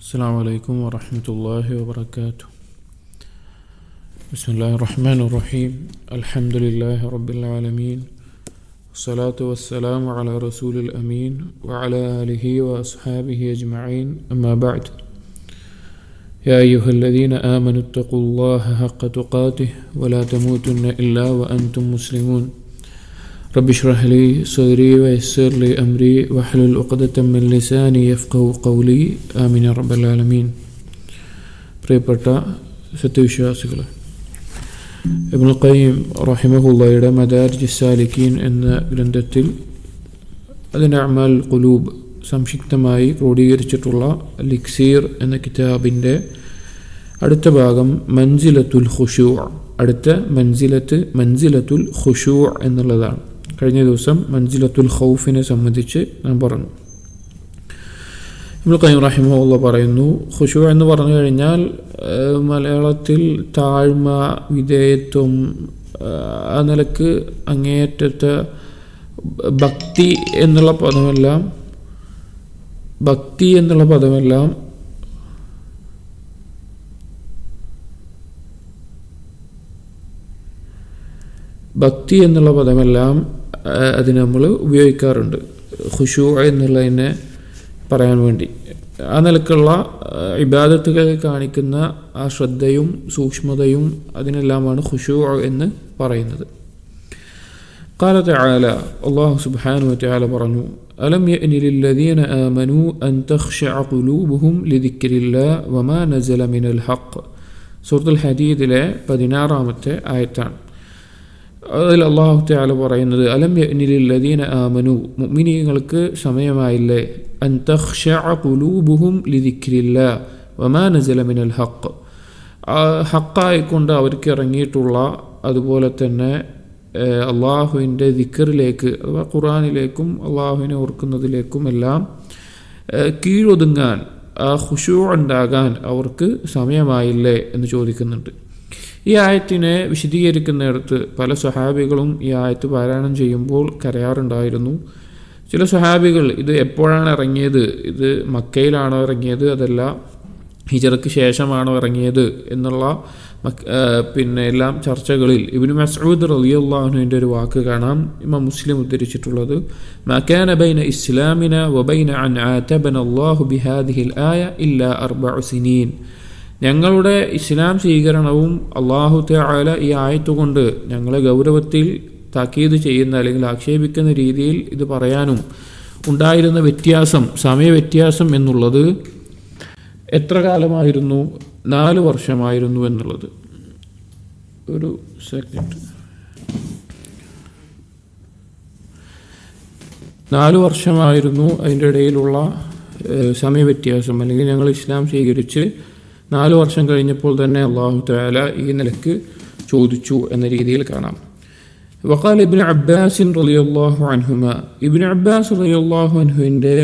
السلام عليكم ورحمة الله وبركاته. بسم الله الرحمن الرحيم. الحمد لله رب العالمين، والصلاة والسلام على رسول الأمين وعلى آله وأصحابه أجمعين، أما بعد. يا أيها الذين آمنوا اتقوا الله حق تقاته ولا تموتن إلا وأنتم مسلمون. رب اشرح لي صدري ويسر لي أمري واحلل عقدة من لساني يفقهوا قولي آمين يا رب العالمين. പ്രിയപ്പെട്ട സത്യവിശ്വാസികളെ, ഇബ്നുൽ ഖയ്യിം റഹിമഹുള്ളയുടെ മദാരിജ് സാലിക്കീൻ എന്ന ഗ്രന്ഥത്തിൽ അതിൻ്റെ അഅ്മാൽ ഖുലൂബ് സംക്ഷിപ്തമായി ക്രോഡീകരിച്ചിട്ടുള്ള ലിക്സീർ എന്ന കിതാബിൻ്റെ അടുത്ത ഭാഗം മൻസിലത്തുൽ ഖുശൂ', അടുത്ത മൻസിലത്തുൽ ഖുശൂ' എന്നുള്ളതാണ്. കഴിഞ്ഞ ദിവസം മൻസിലത്തുൽ ഖൗഫിനെ സംബന്ധിച്ച് ഞാൻ പറഞ്ഞു. ഇബ്നുൽ ഖയ്യിം റഹിമഹുള്ള പറയുന്നു, ഖുശൂ' എന്ന് പറഞ്ഞു കഴിഞ്ഞാൽ മലയാളത്തിൽ താഴ്മ, വിധേയത്വം, ആ നിലക്ക് അങ്ങേയറ്റത്തെ ഭക്തി എന്നുള്ള പദമെല്ലാം അതിന് നമ്മൾ ഉപയോഗിക്കാറുണ്ട് ഖുശൂ' എന്നുള്ളതിനെ പറയാൻ വേണ്ടി. ആ നിലക്കുള്ള ഇബാദത്തുകളിൽ കാണിക്കുന്ന ആ ശ്രദ്ധയും സൂക്ഷ്മതയും അതിനെല്ലാമാണ് ഖുശൂ' എന്ന് പറയുന്നത്. ഖാല തആല, അല്ലാഹു സുബ്ഹാനഹു വ തആല പറഞ്ഞു, അലം യഅനി ലില്ലദീന ആമനൂ അൻ തഖ്ശഅ ഖുലൂബുഹും ലിദിക്രില്ലാഹി വമാ നസല മിനൽ ഹഖ്. സൂറത്തുൽ ഹദീദിലെ 16-ാമത്തെ ആയത്താണ്. അതിൽ അല്ലാഹു തആല പറയുന്നത്, അലം യഅനി ലില്ലദീന ആമനൂ, മുഅ്മിനീങ്ങൾക്ക് സമയമായില്ലേ, അൻ തഖ്ശഅ ഖുലൂബുഹും ലിദിക്രില്ലാഹി വമാ നസല മിനൽ ഹഖ്, ഹഖായിക്കൊണ്ട് അവർക്ക് ഇറങ്ങിയിട്ടുള്ള അതുപോലെ തന്നെ അള്ളാഹുവിൻ്റെ ദിക്റിലേക്ക് അഥവാ ഖുർആനിലേക്കും അള്ളാഹുവിനെ ഓർക്കുന്നതിലേക്കും എല്ലാം കീഴൊതുങ്ങാൻ, ആ ഖുശൂ' ഉണ്ടാകാൻ അവർക്ക് സമയമായില്ലേ എന്ന് ചോദിക്കുന്നുണ്ട്. ഈ ആയത്തിനെ വിശദീകരിക്കുന്നിടത്ത് പല സ്വഹാബികളും ഈ ആയത്ത് പാരായണം ചെയ്യുമ്പോൾ കരയാറുണ്ടായിരുന്നു. ചില സ്വഹാബികൾ ഇത് എപ്പോഴാണ് ഇറങ്ങിയത്, ഇത് മക്കയിലാണോ ഇറങ്ങിയത്, അതല്ല ഹിജറയ്ക്ക് ശേഷമാണോ ഇറങ്ങിയത് എന്നുള്ള എല്ലാം ചർച്ചകളിൽ ഇബ്നു മസ്ഊദ് റളിയല്ലാഹു അൻഹുവിൻ്റെ ഒരു വാക്ക് കാണാം, ഇമാം മുസ്ലിം ഉദ്ധരിച്ചിട്ടുള്ളത്, മാ കാന ബൈന ഇസ്ലാമിന വബൈന അൻ ആതബന അല്ലാഹു ബിഹാദിഹിൽ ആയ ഇല്ലാ 4 സിനീൻ. ഞങ്ങളുടെ ഇസ്ലാം സ്വീകരണവും അല്ലാഹു തആല ഈ ആയത്തുകൊണ്ട് ഞങ്ങളെ ഗൗരവത്തിൽ താക്കീത് ചെയ്യുന്ന അല്ലെങ്കിൽ ആക്ഷേപിക്കുന്ന രീതിയിൽ ഇത് പറയാനും ഉണ്ടായിരുന്ന വ്യത്യാസം, സമയവ്യത്യാസം എന്നുള്ളത് എത്ര കാലമായിരുന്നു? 4 വർഷമായിരുന്നു എന്നുള്ളത്. ഒരു സെക്കൻഡ്. 4 വർഷമായിരുന്നു അതിൻ്റെ ഇടയിലുള്ള സമയവ്യത്യാസം. അല്ലെങ്കിൽ ഞങ്ങൾ ഇസ്ലാം സ്വീകരിച്ച് 4 വർഷം കഴിഞ്ഞപ്പോൾ തന്നെ അല്ലാഹു തആല ഈ നിലക്ക് ചോദിച്ചു എന്ന രീതിയിൽ കാണാം. വഖാല ഇബ്നു അബ്ബാസ് റളിയല്ലാഹു അൻഹുമാ, ഇബ്നു അബ്ബാസ് റളിയല്ലാഹു അൻഹുവിൻ്റെ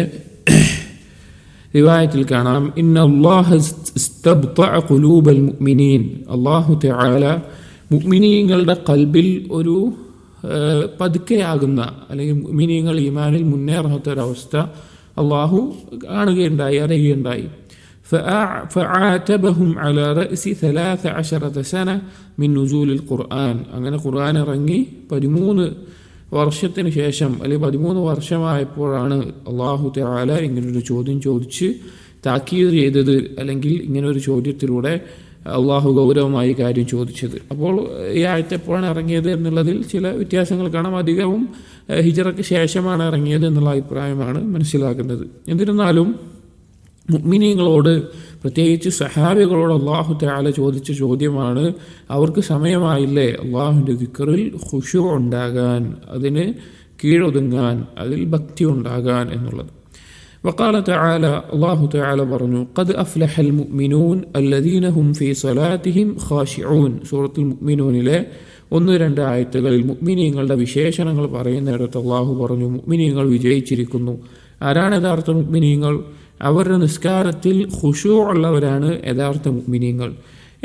റിവായത്തിൽ കാണാം, ഇന്നല്ലാഹ ഇസ്തബ്തഅ ഖുലൂബൽ മുഅ്മിനീൻ, അല്ലാഹു തആല മുഅ്മിനീങ്ങളുടെ ഖൽബിൽ ഒരു പതുക്കെയാകുന്ന അല്ലെങ്കിൽ മുഅ്മിനീങ്ങൾ ഈമാനിൽ മുന്നേറാത്ത ഒരവസ്ഥ അല്ലാഹു കാണുകയുണ്ടായി, അറിയുകയുണ്ടായി. فعاتبهم على رأس 13 سنة من نزول القرآن. അങ്ങനെ ഖുർആൻ ഇറങ്ങി 13 വർഷത്തിന് ശേഷം അല്ലെങ്കിൽ 13 വർഷമായപ്പോഴാണ് അല്ലാഹു തആല ഇങ്ങനൊരു ചോദ്യം ചോദിച്ച് താക്കീത് ചെയ്തത്, അല്ലെങ്കിൽ ഇങ്ങനൊരു ചോദ്യത്തിലൂടെ അല്ലാഹു ഗൗരവമായി കാര്യം ചോദിച്ചത്. അപ്പോൾ ഈ ആയത്ത് എപ്പോഴാണ് ഇറങ്ങിയത് എന്നുള്ളതിൽ ചില വ്യത്യാസങ്ങൾ കാണാം. അധികവും ഹിജറയ്ക്ക് ശേഷമാണ് ഇറങ്ങിയത് എന്നുള്ള അഭിപ്രായമാണ് മനസ്സിലാക്കുന്നത്. എന്നിരുന്നാലും മുഅ്മിനീങ്ങളോട്, പ്രത്യേകിച്ച് സഹാബികളോട് അല്ലാഹു തആല ചോദിച്ച ചോദ്യമാണ്, അവർക്ക് സമയമായില്ലേ അല്ലാഹുവിൻ്റെ ദിക്റിൽ ഖുശൂ' ഉണ്ടാകാൻ, അതിന് കീഴൊതുങ്ങാൻ, അതിൽ ഭക്തി ഉണ്ടാകാൻ എന്നുള്ളത്. വഖാല തആല, അല്ലാഹു തആല പറഞ്ഞു, ഖദ് അഫ്ലഹൽ മുഅ്മിനൂൻ അല്ലദീന ഹും ഫീ സ്വലാത്തിഹിം ഖാശിഊൻ. സൂറത്തുൽ മുഅ്മിനൂനിലെ 1-2 ആയത്തുകളിൽ മുഅ്മിനീങ്ങളുടെ വിശേഷണങ്ങൾ പറയുന്നിടത്ത് അല്ലാഹു പറഞ്ഞു, മുഅ്മിനീങ്ങൾ വിജയിച്ചിരിക്കുന്നു. ആരാണ് യഥാർത്ഥ മുഅ്മിനീങ്ങൾ? അവരുടെ നിസ്കാരത്തിൽ ഖുശൂ' ഉള്ളവരാണ് യഥാർത്ഥ മുഅ്മിനീങ്ങൾ.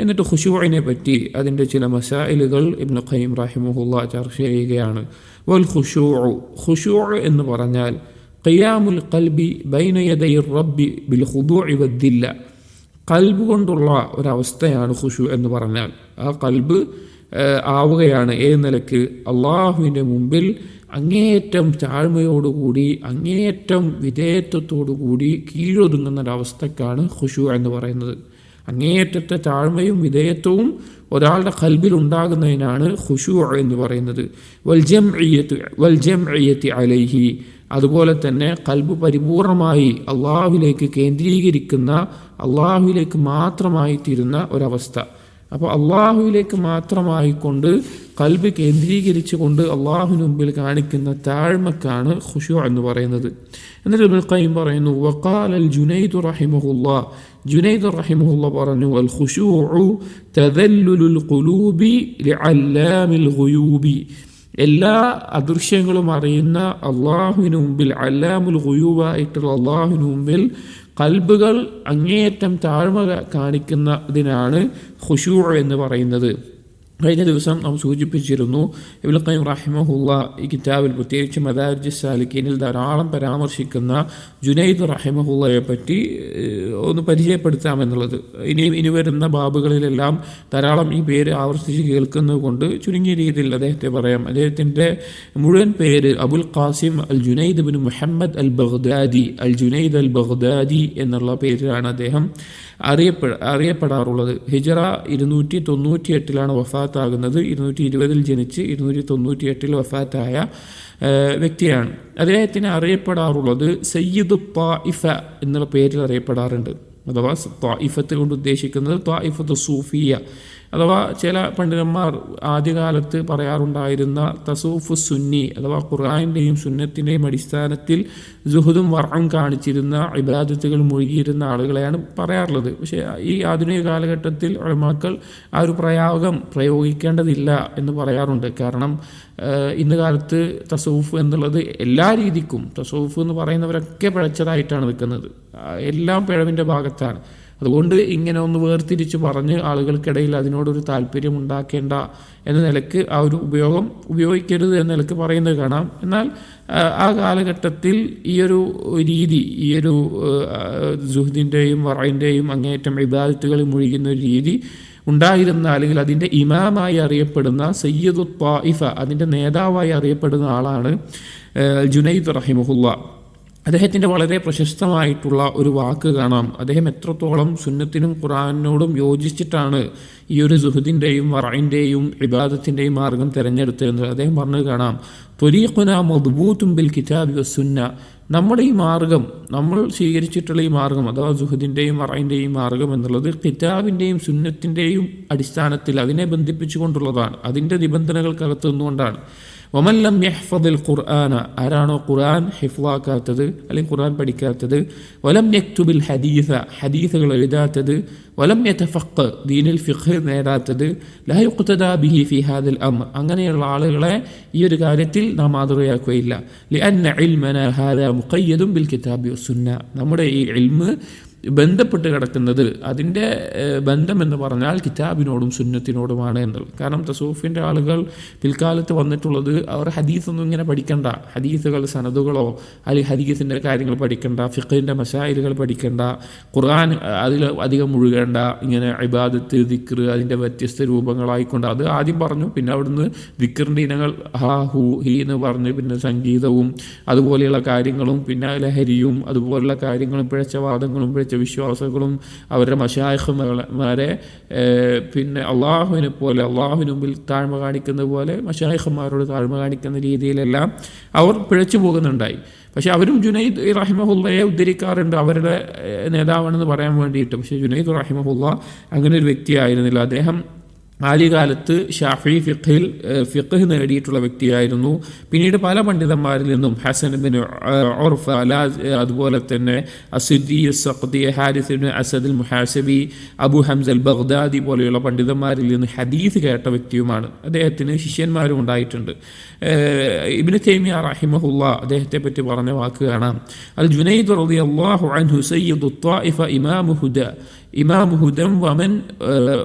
എന്നിട്ട് ഖുശൂഇനെ പറ്റി അതിൻ്റെ ചില മസായിലുകൾ ഇബ്നു ഖയ്യിം റഹിമഹുല്ലാ ചർച്ച ചെയ്യുകയാണ്. വൽ ഖുശൂ' എന്ന് പറഞ്ഞാൽ ഖിയാമുൽ ഖൽബി ബൈന യദൈ റബ്ബി ബിൽ ഖുദൂഇ വദ്ദില്ല. ഖൽബ് കൊണ്ടുള്ള ഒരവസ്ഥയാണ് ഖുശൂ എന്ന് പറഞ്ഞാൽ. ആ ഖൽബ് ആവുകയാണ് ഏത് നിലക്ക്? അള്ളാഹുവിൻ്റെ മുമ്പിൽ അങ്ങേയറ്റം താഴ്മയോടുകൂടി അങ്ങേയറ്റം വിധേയത്വത്തോടുകൂടി കീഴൊതുങ്ങുന്ന ഒരവസ്ഥക്കാണ് ഖുശൂ എന്ന് പറയുന്നത്. അങ്ങേയറ്റത്തെ താഴ്മയും വിധേയത്വവും ഒരാളുടെ ഖൽബിൽ ഉണ്ടാകുന്നതിനാണ് ഖുശൂ എന്ന് പറയുന്നത്. വൽ ജംഇയ്യത്തി അലൈഹി, അതുപോലെ തന്നെ ഖൽബ് പരിപൂർണമായി അള്ളാഹുവിലേക്ക് കേന്ദ്രീകരിക്കുന്ന, അള്ളാഹുവിലേക്ക് മാത്രമായി തീരുന്ന ഒരവസ്ഥ. അപ്പോൾ അള്ളാഹുവിലേക്ക് മാത്രമായിക്കൊണ്ട് ഖൽബ് കേന്ദ്രീകരിച്ചു കൊണ്ട് അള്ളാഹുവിന് മുമ്പിൽ കാണിക്കുന്ന താഴ്മക്കാണ് ഖുശൂ എന്ന് പറയുന്നത്. എന്നിട്ട് ഇബ്നുൽ ഖയ്യിം പറയുന്നു, വഖാലൽ ജുനൈദ് റഹിമഹുല്ലാ, ജുനൈദ് റഹിമഹുല്ലാ പറഞ്ഞു, അൽ ഖുശൂഉ തദല്ലുലുൽ ഖുലൂബി ലിഅല്ലാമിൽ ഗുയൂബി. എല്ലാ അദൃശ്യങ്ങളും അറിയുന്ന അള്ളാഹുവിന് മുമ്പിൽ, അല്ലാമുൽ ഗുയൂബായിട്ടുള്ള അള്ളാഹുവിന് മുമ്പിൽ ഖൽബുകൾ അങ്ങേയറ്റം താഴ്മ കാണിക്കുന്നതിനാണ് ഖുശൂ എന്ന് പറയുന്നത്. കഴിഞ്ഞ ദിവസം നാം സൂചിപ്പിച്ചിരുന്നു, ഇബ്നുൽ ഖയ്യിം റഹിമഹുല്ലാ ഈ കിതാബിൽ പ്രത്യേകിച്ച് മദാരിജുസ് സാലിക്കീനിൽ ധാരാളം പരാമർശിക്കുന്ന ജുനൈദ് റഹിമഹുല്ലയെ പറ്റി ഒന്ന് പരിചയപ്പെടുത്താമെന്നുള്ളത്. ഇനി വരുന്ന ബാബുകളിലെല്ലാം ധാരാളം ഈ പേര് ആവർത്തിച്ച് കേൾക്കുന്നത് കൊണ്ട് ചുരുങ്ങിയ രീതിയിൽ അദ്ദേഹത്തെ പറയാം. അദ്ദേഹത്തിൻ്റെ മുഴുവൻ പേര് അബുൽ ഖാസിം അൽ ജുനൈദ് ബിൻ മുഹമ്മദ് അൽ ബഗ്ദാദി, അൽ ജുനൈദ് അൽ ബഗ്ദാദി എന്നുള്ള പേരിലാണ് അദ്ദേഹം അറിയപ്പെടാറുള്ളത്. ഹിജറ 298 വഫാത്താകുന്നത്. 220 ജനിച്ച് 298 വഫാത്തായ വ്യക്തിയാണ്. അദ്ദേഹത്തിന് അറിയപ്പെടാറുള്ളത് സയ്യിദു ത്വായിഫ എന്നുള്ള പേരിൽ അറിയപ്പെടാറുണ്ട്. അഥവാ ത്വായിഫത്ത് കൊണ്ട് ഉദ്ദേശിക്കുന്നത് ത്വായിഫത്ത് സൂഫിയ, അഥവാ ചില പണ്ഡിതന്മാർ ആദ്യകാലത്ത് പറയാറുണ്ടായിരുന്ന തസൂഫ് സുന്നി, അഥവാ ഖുർആനിൻ്റെയും സുന്നത്തിൻ്റെയും അടിസ്ഥാനത്തിൽ സുഹുദും വറഉം കാണിച്ചിരുന്ന ഇബാദത്തുകൾ മുഴുകിയിരുന്ന ആളുകളെയാണ് പറയാറുള്ളത്. പക്ഷേ ഈ ആധുനിക കാലഘട്ടത്തിൽ ഉലമാക്കൾ ആ ഒരു പ്രയോഗിക്കേണ്ടതില്ല എന്ന് പറയാറുണ്ട്. കാരണം ഇന്ന് കാലത്ത് തസൂഫ് എന്നുള്ളത് എല്ലാ രീതിക്കും, തസൂഫ് എന്ന് പറയുന്നവരൊക്കെ പിഴച്ചതായിട്ടാണ് നിൽക്കുന്നത്. എല്ലാം പിഴവിൻ്റെ ഭാഗത്താണ്. അതുകൊണ്ട് ഇങ്ങനെ ഒന്ന് വേർതിരിച്ച് പറഞ്ഞ് ആളുകൾക്കിടയിൽ അതിനോടൊരു താല്പര്യം ഉണ്ടാക്കേണ്ട എന്ന നിലക്ക് ആ ഒരു ഉപയോഗിക്കരുത് എന്ന നിലക്ക് പറയുന്നത് കാണാം. എന്നാൽ ആ കാലഘട്ടത്തിൽ ഈയൊരു രീതി, ഈയൊരു സുഹദിൻ്റെയും വറഇൻ്റെയും അങ്ങേയറ്റം ഇബാദത്തുകളിൽ മുഴുകുന്ന ഒരു രീതി ഉണ്ടായിരുന്ന, അല്ലെങ്കിൽ അതിൻ്റെ ഇമാമായി അറിയപ്പെടുന്ന സയ്യിദു ത്വായിഫ, അതിൻ്റെ നേതാവായി അറിയപ്പെടുന്ന ആളാണ് ജുനൈദ് റഹിമഹുല്ലാ. അദ്ദേഹത്തിൻ്റെ വളരെ പ്രശസ്തമായിട്ടുള്ള ഒരു വാക്ക് കാണാം. അദ്ദേഹം എത്രത്തോളം സുന്നത്തിനും ഖുർആനിനോടും യോജിച്ചിട്ടാണ് ഈ ഒരു സുഹദിൻ്റെയും വറഇൻ്റെയും ഇബാദത്തിൻ്റെയും മാർഗം തിരഞ്ഞെടുത്തിരുന്നത്. അദ്ദേഹം പറഞ്ഞത് കാണാം, ത്വരീഖുനാ മദ്ബൂത്തും ബിൽ കിതാബി വസ്സുന്ന. നമ്മുടെ ഈ മാർഗം, നമ്മൾ സ്വീകരിച്ചിട്ടുള്ള ഈ മാർഗം, അഥവാ സുഹദിൻ്റെയും വറഇൻ്റെയും മാർഗം എന്നുള്ളത് കിതാബിൻ്റെയും സുന്നത്തിൻ്റെയും അടിസ്ഥാനത്തിൽ അതിനെ ബന്ധിപ്പിച്ചുകൊണ്ടുള്ളതാണ്, അതിൻ്റെ നിബന്ധനകൾക്കകത്ത് നിന്നുകൊണ്ടാണ്. വമൻ ലം യഹ്ഫദിൽ ഖുർആന, ആരാണോ ഖുർആൻ ഹിഫ്ളാക്കാത്തത് അല്ലെങ്കിൽ ഖുർആൻ പഠിക്കാത്തത്, വലം യക്തുബിൽ ഹദീസ, ഹദീസുകൾ എഴുതാത്തത്, വലം യതഫഖ്, ദീനിൽ ഫിഖ് നേടാത്തത്, ലാ യുഖ്തദാ ബിഹി ഫി ഹാദിൽ അംർ, അങ്ങനെയുള്ള ആളുകളെ ഈ ഒരു കാര്യത്തിൽ നാം മാതൃകയാക്കുകയില്ല. ലിഅന്ന ഇൽമനാ ഹാദാ മുഖയ്യദുൻ ബിൽ കിതാബി വസ്സുന്ന, നമ്മുടെ ഈ ഇൽമ് ബന്ധപ്പെട്ട് കിടക്കുന്നത്, അതിൻ്റെ ബന്ധം എന്ന് പറഞ്ഞാൽ കിതാബിനോടും സുന്നത്തിനോടുമാണ് എന്നുള്ളത്. കാരണം തസൂഫിൻ്റെ ആളുകൾ പിൽക്കാലത്ത് വന്നിട്ടുള്ളത് അവർ ഹദീസൊന്നും ഇങ്ങനെ പഠിക്കണ്ട, ഹദീസുകൾ സനദുകളോ അല്ലെങ്കിൽ ഹദീസിൻ്റെ കാര്യങ്ങൾ പഠിക്കണ്ട, ഫിഖിൻ്റെ മസായിലുകൾ പഠിക്കണ്ട, ഖുർആൻ അതിൽ അധികം മുഴുകേണ്ട, ഇങ്ങനെ ഇബാദത്ത് ദിക്ർ അതിൻ്റെ വ്യത്യസ്ത രൂപങ്ങളായിക്കൊണ്ട് അത് ആദ്യം പറഞ്ഞു. പിന്നെ അവിടുന്ന് ദിക്റിൻ്റെ ഇനങ്ങൾ ഹാ ഹു ഹി എന്ന് പറഞ്ഞ് പിന്നെ സംഗീതവും അതുപോലെയുള്ള കാര്യങ്ങളും പിന്നെ ലഹരിയും അതുപോലുള്ള കാര്യങ്ങളും പിഴച്ചവാദങ്ങളും വിശ്വാസങ്ങളും അവരുടെ മശായിഖുമാരെ പിന്നെ അള്ളാഹുവിനെ പോലെ അള്ളാഹുവിന് മുമ്പിൽ താഴ്മ കാണിക്കുന്ന പോലെ മശായിഖുമാരോട് താഴ്മ കാണിക്കുന്ന രീതിയിലെല്ലാം അവർ പിഴച്ചു പോകുന്നുണ്ടായി. പക്ഷെ അവരും ജുനൈദ് റഹിമഹുല്ലയെ ഉദ്ധരിക്കാറുണ്ട് അവരുടെ നേതാവാണെന്ന് പറയാൻ വേണ്ടിയിട്ട്. പക്ഷേ ജുനൈദ് റഹിമഹുല്ല അങ്ങനെ ഒരു വ്യക്തിയായിരുന്നില്ല. അദ്ദേഹം ആദ്യകാലത്ത് ഷാഫി ഫിഖ് നേടിയിട്ടുള്ള വ്യക്തിയായിരുന്നു. പിന്നീട് പല പണ്ഡിതന്മാരിൽ നിന്നും ഹസൻ ബിൻ ഉർഫ, അതുപോലെ തന്നെ അസുദ്ദി സഖ്തി, Haris bin Asaad al മുഹാസബി, Abu Hamza അൽ ബഗ്ദാദി പോലെയുള്ള പണ്ഡിതന്മാരിൽ നിന്ന് ഹദീസ് കേട്ട വ്യക്തിയുമാണ്. അദ്ദേഹത്തിന് ശിഷ്യന്മാരും ഉണ്ടായിട്ടുണ്ട്. ഇബ്നു തൈമിയ റഹിമഹുല്ലാ അദ്ദേഹത്തെ പറ്റി പറഞ്ഞ വാക്ക് കാണാം, അൽ ജുനൈദ് റളിയല്ലാഹു അൻഹു സയ്യിദു ത്വായിഫ ഇമാമു ഹുദം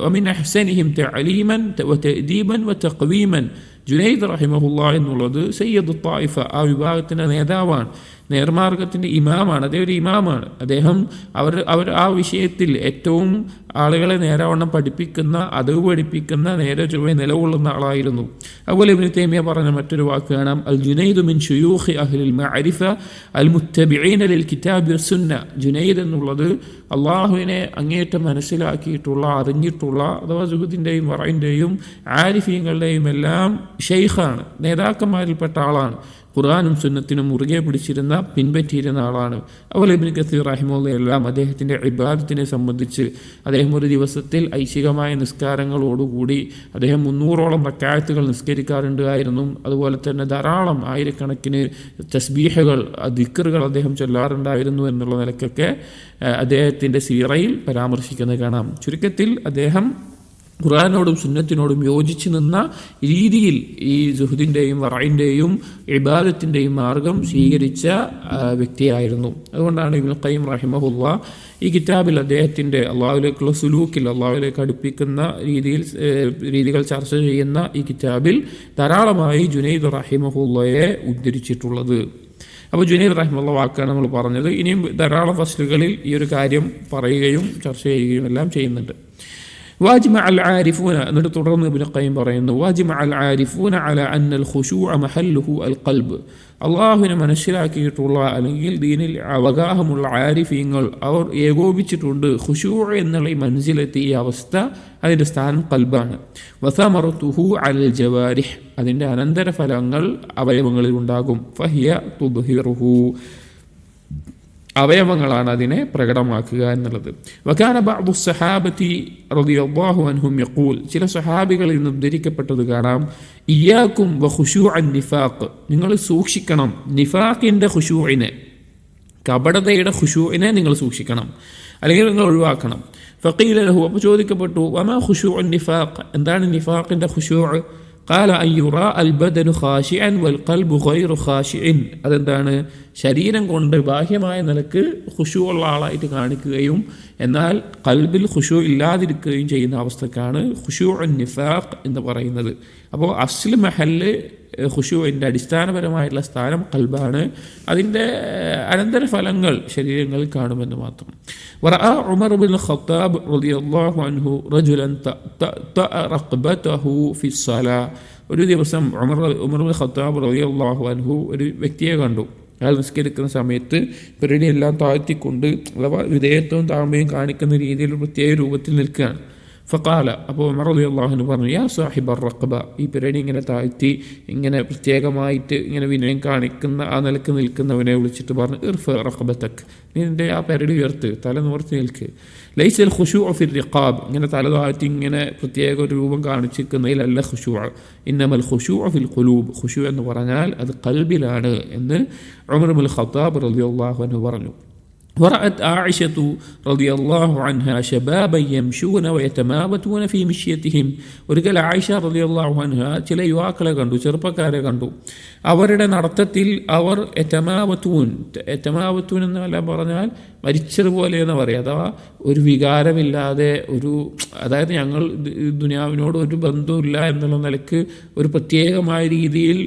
വമിൻ അഹ്സനിഹിം തഅലീമൻ വതഅദീബൻ വതഖ്വീമൻ. ജുനൈദ് റഹിമഹുല്ലാ എന്നുള്ളത് സയ്യിദു ത്വായിഫ, ആ വിഭാഗത്തിൻ്റെ നേതാവാണ്. നേർമാർഗത്തിൻ്റെ ഇമാമാണ്. അദ്ദേഹം ഒരു ഇമാമാണ്. അദ്ദേഹം അവർ ആ വിഷയത്തിൽ ഏറ്റവും ആളുകളെ നേരാവണ്ണം പഠിപ്പിക്കുന്ന, അതവ് പഠിപ്പിക്കുന്ന, നേരെ ചൊവ്വേ നിലകൊള്ളുന്ന ആളായിരുന്നു. അതുപോലെ ഇബ്നു തൈമിയ പറഞ്ഞ മറ്റൊരു വാക്ക് കാണാം, അൽ ജുനൈദ് മിൻ ശുയൂഖി അഹ്ലിൽ മഅരിഫ അൽ മുത്തബിഈന ലിൽ കിതാബി വസ്സുന്ന. ജുനൈദ് എന്നുള്ളത് അള്ളാഹുവിനെ അങ്ങേയറ്റം മനസ്സിലാക്കിയിട്ടുള്ള, അറിഞ്ഞിട്ടുള്ള, അഥവാ സുഹൃത്തിൻ്റെയും വറയിൻ്റെയും ആരിഫീങ്ങളുടെയും എല്ലാം ഷെയ്ഖാണ്, നേതാക്കന്മാരിൽപ്പെട്ട ആളാണ്. ഖുർആനും സുന്നത്തിനും മുറുകെ പിടിച്ചിരുന്ന, പിൻപറ്റിയിരുന്ന ആളാണ്. അതുപോലെ ഇബ്നു കസീർ റഹിമഹുള്ളയെല്ലാം അദ്ദേഹത്തിൻ്റെ ഇബാദത്തിനെ സംബന്ധിച്ച് അദ്ദേഹം ഒരു ദിവസത്തിൽ ഐച്ഛികമായ നിസ്കാരങ്ങളോടുകൂടി അദ്ദേഹം 300ഓളം റക്അത്തുകൾ നിസ്കരിക്കാറുണ്ടായിരുന്നു. അതുപോലെ തന്നെ ധാരാളം ആയിരക്കണക്കിന് തസ്ബീഹുകൾ, ദിക്റുകൾ അദ്ദേഹം ചൊല്ലാറുണ്ടായിരുന്നു എന്നുള്ള നിലക്കൊക്കെ അദ്ദേഹത്തിൻ്റെ സീറയിൽ പരാമർശിക്കുന്നത് കാണാം. ചുരുക്കത്തിൽ അദ്ദേഹം ഖുർആനോടും സുന്നത്തിനോടും യോജിച്ച് നിന്ന രീതിയിൽ ഈ സുഹദിൻ്റെയും വറയിൻ്റെയും ഇബാദത്തിൻ്റെയും മാർഗം സ്വീകരിച്ച വ്യക്തിയായിരുന്നു. അതുകൊണ്ടാണ് ഇബ്നുൽ ഖയ്യിം റഹിമഹുല്ലാ ഈ കിതാബിൽ അദ്ദേഹത്തിൻ്റെ അള്ളാഹുവിലേക്കുള്ള സുലൂക്കിൽ, അള്ളാഹുവിലേക്ക് അടുപ്പിക്കുന്ന രീതികൾ ചർച്ച ചെയ്യുന്ന ഈ കിതാബിൽ ധാരാളമായി ജുനൈദ് റഹിമഹുല്ലയെ ഉദ്ധരിച്ചിട്ടുള്ളത്. അപ്പോൾ ജുനൈദ് റഹിമഹുള്ള വാക്കാണ് നമ്മൾ പറഞ്ഞത്. ഇനിയും ധാരാളം ഫസ്ലുകളിൽ ഈ ഒരു കാര്യം പറയുകയും ചർച്ച ചെയ്യുകയും എല്ലാം ചെയ്യുന്നുണ്ട്. واجمع العارفون എന്നിട്ട് തുടർന്ന് ഇബ്നു ഖയ്യിം പറയുന്നു, واجمع العارفون على أن الخشوع محله القلب. അള്ളാഹുവിനെ മനസ്സിലാക്കിയിട്ടുള്ള അല്ലെങ്കിൽ ദീനിൽ അവഗാഹമുള്ള ആരിഫീങ്ങൾ അവർ ഏകോപിച്ചിട്ടുണ്ട്, ഖുശൂ എന്നുള്ള ഈ മൻസിലെത്തിയ ഈ അവസ്ഥ അതിൻ്റെ സ്ഥാനം ഖൽബാണ്. വസമറതുഹു അലൽ ജവാരിഹ്, അതിൻ്റെ അനന്തരഫലങ്ങൾ അവയവങ്ങളിൽ ഉണ്ടാകും. ഫഹിയ തുദ്ഹിറുഹു, അവയവങ്ങളാണ് അതിനെ പ്രകടമാക്കുക എന്നുള്ളത്. വകാന ബഅദു സഹാബത്തി റളിയല്ലാഹു അൻഹും യഖൂൽ, ചില സഹാബികളിൽ നിന്ന് ഉദ്ധരിക്കപ്പെട്ടത് കാണാം, ഇയ്യാക്കും വഖുശൂഅൻ നിഫാഖ്, നിങ്ങൾ സൂക്ഷിക്കണം നിഫാഖിൻ്റെ ഖുശൂഇനെ, കപടതയുടെ ഖുശൂഇനെ നിങ്ങൾ സൂക്ഷിക്കണം, അല്ലെങ്കിൽ നിങ്ങൾ ഒഴിവാക്കണം. ഫഖീല ലഹു, അപ്പോൾ ചോദിക്കപ്പെട്ടു, വമാ ഖുശൂഉൻ നിഫാഖ്, എന്താണ് നിഫാഖിൻ്റെ ഖുശൂഅ്? ഖാല അൻ യുറാ അൽ ബദനു ഖാശിഅൻ വൽ ഖൽബു ഗൈറു ഖാശിഇൻ, അതെന്താണ്? ശരീരം കൊണ്ട് ബാഹ്യമായ നിലക്ക് ഖുശൂ ഉള്ള ആളായിട്ട് കാണിക്കുകയും എന്നാൽ ഖൽബിൽ ഖുശൂ ഇല്ലാതിരിക്കുകയും ചെയ്യുന്ന അവസ്ഥക്കാണ് ഖുശൂഉൻ നിഫാഖ് എന്ന് പറയുന്നത്. അപ്പോൾ അസ്ൽ മഹല്ല് ഖുശൂഇൻ്റെ അടിസ്ഥാനപരമായിട്ടുള്ള സ്ഥാനം ഖൽബാണ്. അതിൻ്റെ അനന്തരഫലങ്ങൾ ശരീരങ്ങളിൽ കാണുമെന്ന് മാത്രം. വറഅ ഉമർ ബിൻ ഖത്താബ് റളിയല്ലാഹു അൻഹു റജുലൻ റഖബതഹു ഫിസ്സലാ, ഒരു ദിവസം ഉമർ ബിൻ ഖത്താബ് റളിയല്ലാഹു അൻഹു ഒരു വ്യക്തിയെ കണ്ടു. അയാൾ നിസ്കരിക്കുന്ന സമയത്ത് പിരടിയെല്ലാം താഴ്ത്തിക്കൊണ്ട്, അഥവാ വിധേയത്വവും താഴ്മയും കാണിക്കുന്ന രീതിയിൽ പ്രത്യേക രൂപത്തിൽ നിൽക്കുകയാണ്. ഫഖാല, അപ്പോൾ ഉമർ റളിയല്ലാഹു അൻഹു പറഞ്ഞു, യാ സാഹിബ റഖബ, ഈ പിരടി ഇങ്ങനെ താഴ്ത്തി ഇങ്ങനെ പ്രത്യേകമായിട്ട് ഇങ്ങനെ വിനയം കാണിക്കുന്ന ആ നിലക്ക് നിൽക്കുന്നവനെ വിളിച്ചിട്ട് പറഞ്ഞു, ഇർഫ റഖബതക്, നിന്റെ ആ പിരടി ഉയർത്ത്, തല നിവർത്തി നിൽക്ക്. ലൈസൽ ഖുശൂഉ ഫിർ റിഖാബ്, ഇങ്ങനെ തല താഴ്ത്തി ഇങ്ങനെ പ്രത്യേക ഒരു രൂപം കാണിച്ചിരിക്കുന്നതിലല്ല ഖുശൂഅ, ഇന്നമൽ ഖുശൂഉ ഫിൽ ഖുലൂബ്, ഖുശൂ എന്ന് പറഞ്ഞാൽ അത് ഖൽബിലാണ് എന്ന് ഉമർ ഇബ്നുൽ ഖത്താബ് റളിയല്ലാഹു അൻഹു പറഞ്ഞു. ورأت عائشة رضي الله عنها شبابا يمشون ويتماوتون في مشيتهم. ഒരിക്കൽ ആയിഷ റളിയല്ലാഹു അൻഹ ചില യുവാക്കളെ കണ്ടു, ചെറുപ്പക്കാരെ കണ്ടു. അവരുടെ നടത്തത്തിൽ അവർ എത്തമാവത്തൂൻ എന്നെല്ലാം പറഞ്ഞാൽ മരിച്ചതുപോലെ എന്ന് പറയാം, അഥവാ ഒരു വികാരമില്ലാതെ, അതായത് ഞങ്ങൾ ദുനിയാവിനോട് ഒരു ബന്ധമില്ല എന്നുള്ള നിലക്ക് ഒരു പ്രത്യേകമായ രീതിയിൽ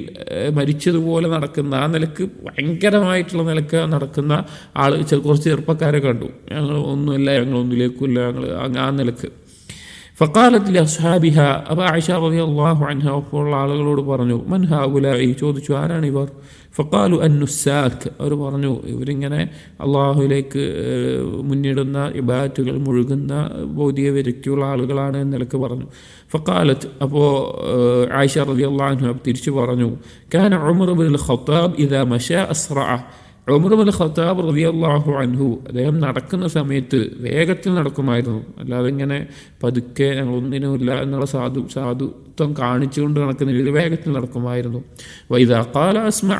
മരിച്ചതുപോലെ നടക്കുന്ന, ആ നിലക്ക് ഭയങ്കരമായിട്ടുള്ള നിലക്ക് നടക്കുന്ന കുറച്ച് ചെറുപ്പക്കാരെ കണ്ടു. ഞങ്ങൾ ഒന്നുമില്ല, ഞങ്ങളൊന്നിലേക്കില്ല, ഞങ്ങൾ ആ നിലക്ക്. ഫഖാലത്ത് ലിഅസ്ഹാബിഹ, അപ്പോൾ ആയിഷ റളിയല്ലാഹു അൻഹ അപ്പോൾ ആളുകളോട് പറഞ്ഞു, മൻ ഹൗലാഇ, ചോദിച്ചു ആരാണിവർ? ഫഖാലു അന്നുസാക്ക്, അവർ പറഞ്ഞു ഇവരിങ്ങനെ അള്ളാഹുവിലേക്ക് മുന്നിടുന്ന ഇബാദത്തുകൾ മുഴുകുന്ന ഭൗതിക വിരക്തിയുള്ള ആളുകളാണ് എന്ന നിലക്ക് പറഞ്ഞു. ഫഖാലത്ത്, അപ്പോൾ ആയിഷ റളിയല്ലാഹു അൻഹ തിരിച്ചു പറഞ്ഞു, കാന ഉമർ ഇബ്നുൽ ഖത്താബ് ഇദാ മശാ അസ്റഅ, ഉമർ ഇബ്നുൽ ഖത്താബ് റളിയല്ലാഹു അൻഹു അദ്ദേഹം നടക്കുന്ന സമയത്ത് വേഗത്തിൽ നടക്കുമായിരുന്നു, അല്ലാതെ ഇങ്ങനെ പതുക്കെ ഞങ്ങളൊന്നിനുമില്ല എന്നുള്ള സാധുത്വം കാണിച്ചുകൊണ്ട് നടക്കുന്ന രീതിയിൽ വേഗത്തിൽ നടക്കുമായിരുന്നു. വൈദാ ഖാല അസ്മഅ,